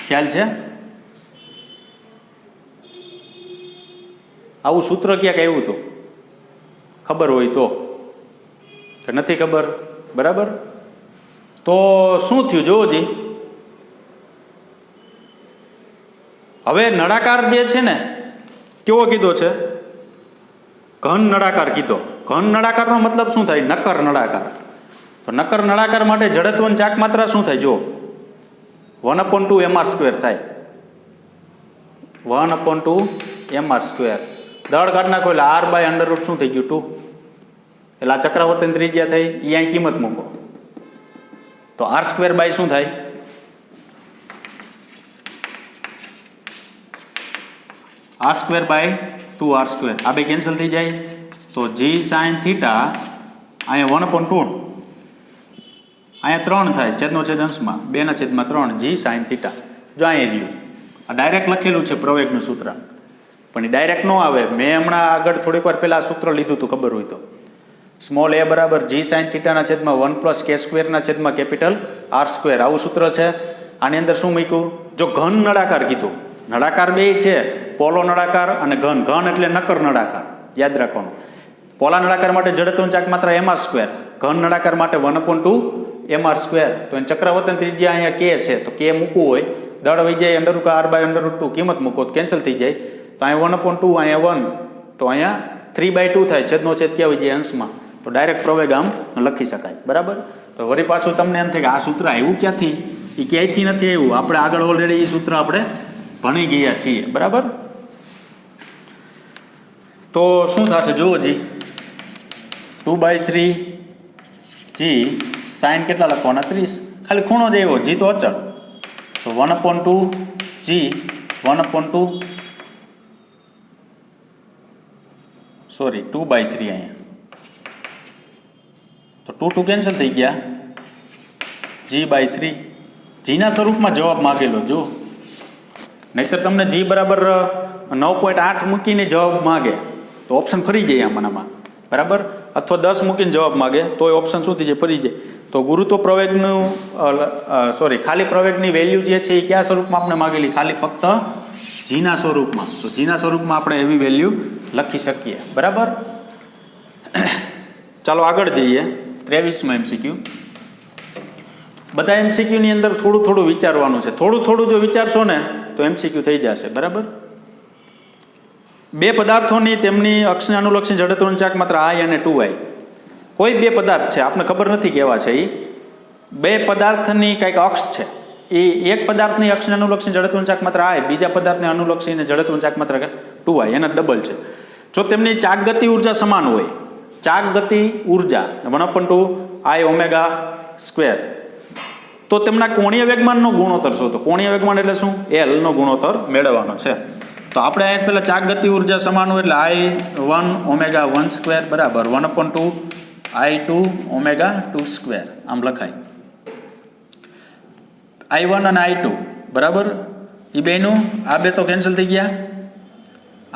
ખ્યાલ છે? આવું સૂત્ર ક્યાંક આવ્યું હતું, ખબર હોય તો, કે નથી ખબર? બરાબર. તો શું થયું જોવો જી. હવે નળાકાર જે છે ને કેવો કીધો છે? ઘન નળાકાર કીધો. ઘન નળાકારનો મતલબ શું થાય? નક્કર નળાકાર. તો નક્કર નળાકાર માટે જડત્વની ચાક માત્રા શું થાય? જો 1/2 mr² થાય. 1/2 mr². દળ કાઢ નાખો એટલે r/√, શું થઈ ગયું? 2. એટલે આ ચક્રાવર્તન ત્રિજ્યા થઈ, એ અહીં કિંમત મૂકો તો r² શું થાય? r²/2r². આ બે કેન્સલ થઈ જાય તો g sin θ અહીંયા 1/2, અહીંયા 3 થાય, છેદનો છેદ અંશમાં 2/3 g sin θ. જો અહીંયા રહ્યું આ ડાયરેક્ટ લખેલું છે પ્રવેગનું સૂત્ર, પણ એ ડાયરેક્ટ ન આવે. મેં હમણાં આગળ થોડીક વાર પહેલાં આ સૂત્ર લીધું હતું, ખબર હોય તો. સ્મોલ a બરાબર g sin થીટાના છેદમાં 1 પ્લસ k સ્ક્વેરના છેદમાં કેપિટલ r સ્ક્વેર, આવું સૂત્ર છે. આની અંદર શું મૂક્યું? જો ઘન નળાકાર કીધું, નળાકાર બે છે, પોલો નળાકાર અને ઘન. ઘન એટલે નક્કર નળાકાર, યાદ રાખવાનું. પોલા નળાકાર માટે જડત્વની ચાક માત્ર mr સ્ક્વેર, ઘન નળાકાર માટે 1/2 mr સ્ક્વેર. તો એને ચક્રવર્તન ત્રિજ્યા અહીંયા k છે, તો k મૂકવું હોય, દળ વહી જાય √r/√2, કિંમત મૂકો તો કેન્સલ થઈ જાય. તો અહીંયા 1/2, અહીંયા 1, તો અહીંયા 3/2 થાય. છેદનો છેદ ક્યાં વહી જાય? અંશમાં. તો ડાયરેક્ટ પ્રવેગ આમ લખી શકાય. બરાબર. તો વળી પાછું તમને એમ થાય કે આ સૂત્ર આવ્યું ક્યાંથી? એ ક્યાંયથી નથી આવ્યું, આપણે આગળ ઓલરેડી એ સૂત્ર આપણે ભણી ગયા છીએ. બરાબર. તો શું થશે જુઓ જી, 2/3 g સાઈન કેટલા લખવાના? 30. ખાલી ખૂણો જ આવ્યો, જી તો અચળ. તો 1/2 g 1/2 2/3 અહીંયા. તો 2 કેન્સલ થઈ ગયા, g/3. જીના સ્વરૂપમાં જવાબ માગેલો જો, નહીતર તમને g બરાબર 9.8 મૂકીને જવાબ માગે તો ઓપ્શન ફરી જાય આમાંનામાં. બરાબર. અથવા 10 મૂકીને જવાબ માગે તો એ ઓપ્શન શું થઈ જાય? ફરી જાય. તો ગુરુત્વ પ્રવેગનું ખાલી પ્રવેગની વેલ્યુ જે છે એ કયા સ્વરૂપમાં આપણે માગેલી? ખાલી ફક્ત જીના સ્વરૂપમાં. તો જીના સ્વરૂપમાં આપણે એવી વેલ્યુ લખી શકીએ. બરાબર. ચાલો આગળ જઈએ. 23માં MCQ. બધા MCQની અંદર થોડું થોડું વિચારવાનું છે. થોડું થોડું જો વિચારશો ને તો MCQ થઈ જશે. બરાબર. બે પદાર્થોની તેમની અક્ષને અનુલક્ષી જડત્વની ચાક માત્ર I અને 2I. કોઈ બે પદાર્થ છે, આપણે ખબર નથી કેવા છે. એ બે પદાર્થની કંઈક અક્ષ છે. એ એક પદાર્થની અક્ષને અનુલક્ષી જડત્વની ચાક માત્ર I, બીજા પદાર્થને અનુલક્ષીને જડત્વની ચાક માત્ર 2I, એના ડબલ છે. જો તેમની ચાક ગતિ ઉર્જા સમાન હોય, ચાક ગતિ ઉર્જા 1/2 I ઓમેગા સ્ક્વેર, તો તેમના કોણીય વેગમાનનો ગુણોત્તર શોધો. કોણીય વેગમાન એટલે શું? L નો ગુણોત્તર મેળવવાનો છે. તો આપણે અહીંયા પહેલાં ચાક ગતિ ઉર્જા સમાન હોય એટલે I1 ઓમેગા 1 સ્ક્વેર બરાબર 1/2 I2 ઓમેગા 2 સ્ક્વેર, આમ લખાય. I1 અને I2 બરાબર, એ બેનું આ બે તો કેન્સલ થઈ ગયા.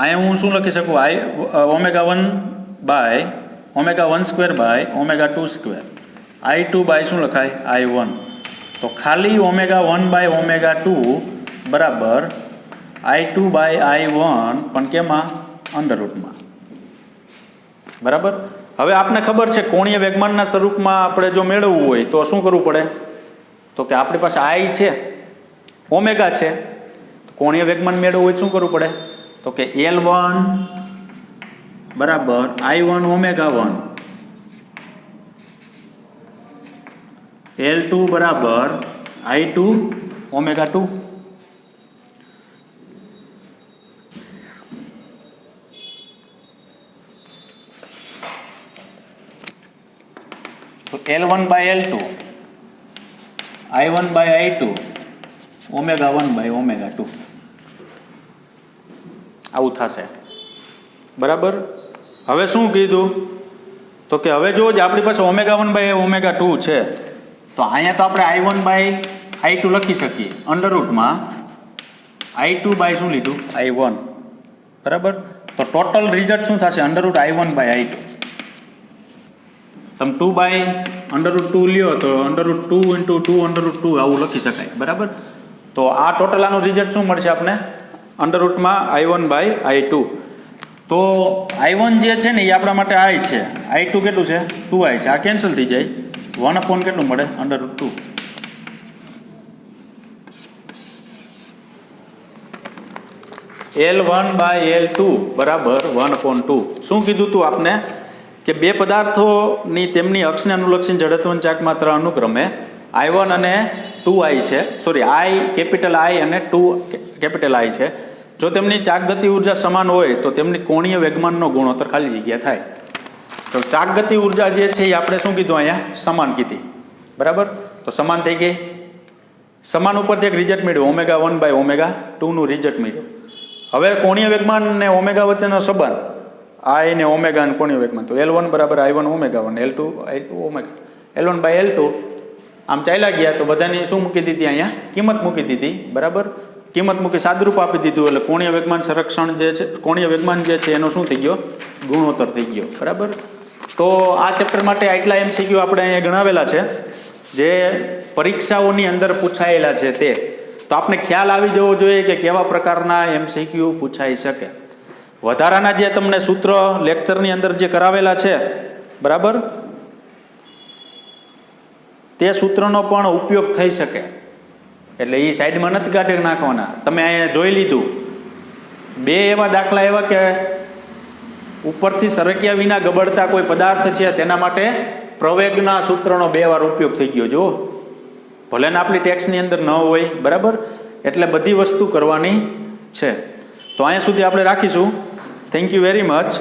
અહીંયા હું શું લખી શકું? Omega 1 square by omega 2 square. I2 by શું લખાય? I1. તો ખાલી ઓમેગા 1 બાય ઓમેગા 2 બરાબર I2 બાય I1, પણ કેમાં? અંડરરૂટમાં. બરાબર. હવે આપને ખબર છે કોણીય વેગમાનના સ્વરૂપમાં આપણે જો મેળવવું હોય તો શું કરવું પડે? તો કે આપણી પાસે I છે, ઓમેગા છે, તો કોણીય વેગમાન મેળવવું હોય શું કરવું પડે? તો કે L1 બરાબર I1 ઓમેગા 1, L2 બરાબર I2 ઓમેગા 2. તો L1 by L2 I1 by I2 omega 1 by omega 2 આવું થશે. બરાબર. હવે શું કીધું? તો કે હવે જો આપણી પાસે ઓમેગા 1 બાય ઓમેગા 2 છે, તો અહીંયા તો આપણે I1 બાય I2 લખી શકીએ. અંડરરૂટમાં I2 બાય શું લીધું? I1. બરાબર. તો ટોટલ રિઝલ્ટ શું થશે? Under root I1 by I2. તમે 2 બાય √2 લ્યો તો √2 × 2 √2 આવું લખી શકાય. બરાબર. તો આ ટોટલ આનું રિઝલ્ટ શું મળશે આપણે? અંડરરૂટમાં I1 બાય I2. તો I1 જે છે ને એ આપણા માટે I છે, I2 કેટલું છે? 2I છે. આ કેન્સલ થઈ જાય. 1/ કેટલું મળે? √2. L1 બાય L2 બરાબર 1/2. શું કીધું તું આપને? કે બે પદાર્થોની તેમની અક્ષને અનુલક્ષીને જડત્વની ચાક માત્ર અનુક્રમે I1 અને 2I છે, I કેપિટલ I અને 2 કેપિટલ I છે. જો તેમની ચાક ગતિ ઉર્જા સમાન હોય તો તેમની કોણીય વેગમાનનો ગુણોત્તર ખાલી જગ્યા થાય. તો ચાક ગતિ ઉર્જા જે છે એ આપણે શું કીધું? અહીંયા સમાન કીધી. બરાબર. તો સમાન થઈ ગઈ. સમાન ઉપરથી એક રિઝલ્ટ મળ્યું, ઓમેગા 1 બાય ઓમેગા 2 નું રિઝલ્ટ મળ્યું. હવે કોણીય વેગમાન ને ઓમેગા વચ્ચેનો સંબંધ I ને ઓમેગા અને કોણીય વેગમાન, તો L1 બરાબર I1 omega 1, L2 omega L1 by L2. આમ ચાલ્યા ગયા તો બધાની શું મૂકી દીધી? અહીંયા કિંમત મૂકી દીધી. બરાબર. કિંમત મૂકી સાદરૂપ આપી દીધું એટલે કોણીય વેગમાન સંરક્ષણ જે છે, કોણીય વેગમાન જે છે એનો શું થઈ ગયો? ગુણોત્તર થઈ ગયો. બરાબર. તો આ ચેપ્ટર માટે આટલા MCQ આપણે અહીંયા ગણાવેલા છે જે પરીક્ષાઓની અંદર પૂછાયેલા છે તે. તો આપને ખ્યાલ આવી જવો જોઈએ કે કેવા પ્રકારના MCQ પૂછાઈ શકે. વધારાના જે તમને સૂત્ર લેક્ચરની અંદર જે કરાવેલા છે, બરાબર, તે સૂત્રનો પણ ઉપયોગ થઈ શકે. એટલે એ સાઈડમાં નથી કાઢી નાખવાના. તમે અહીંયા જોઈ લીધું, બે એવા દાખલા એવા કે ઉપરથી સરક્યા વિના ગબડતા કોઈ પદાર્થ છે તેના માટે પ્રવેગના સૂત્રનો 2 વાર ઉપયોગ થઈ ગયો. જો ભલે ને આપણી ટેક્સની અંદર ન હોય, બરાબર, એટલે બધી વસ્તુ કરવાની છે. તો અહીંયા સુધી આપણે રાખીશું. Thank you very much.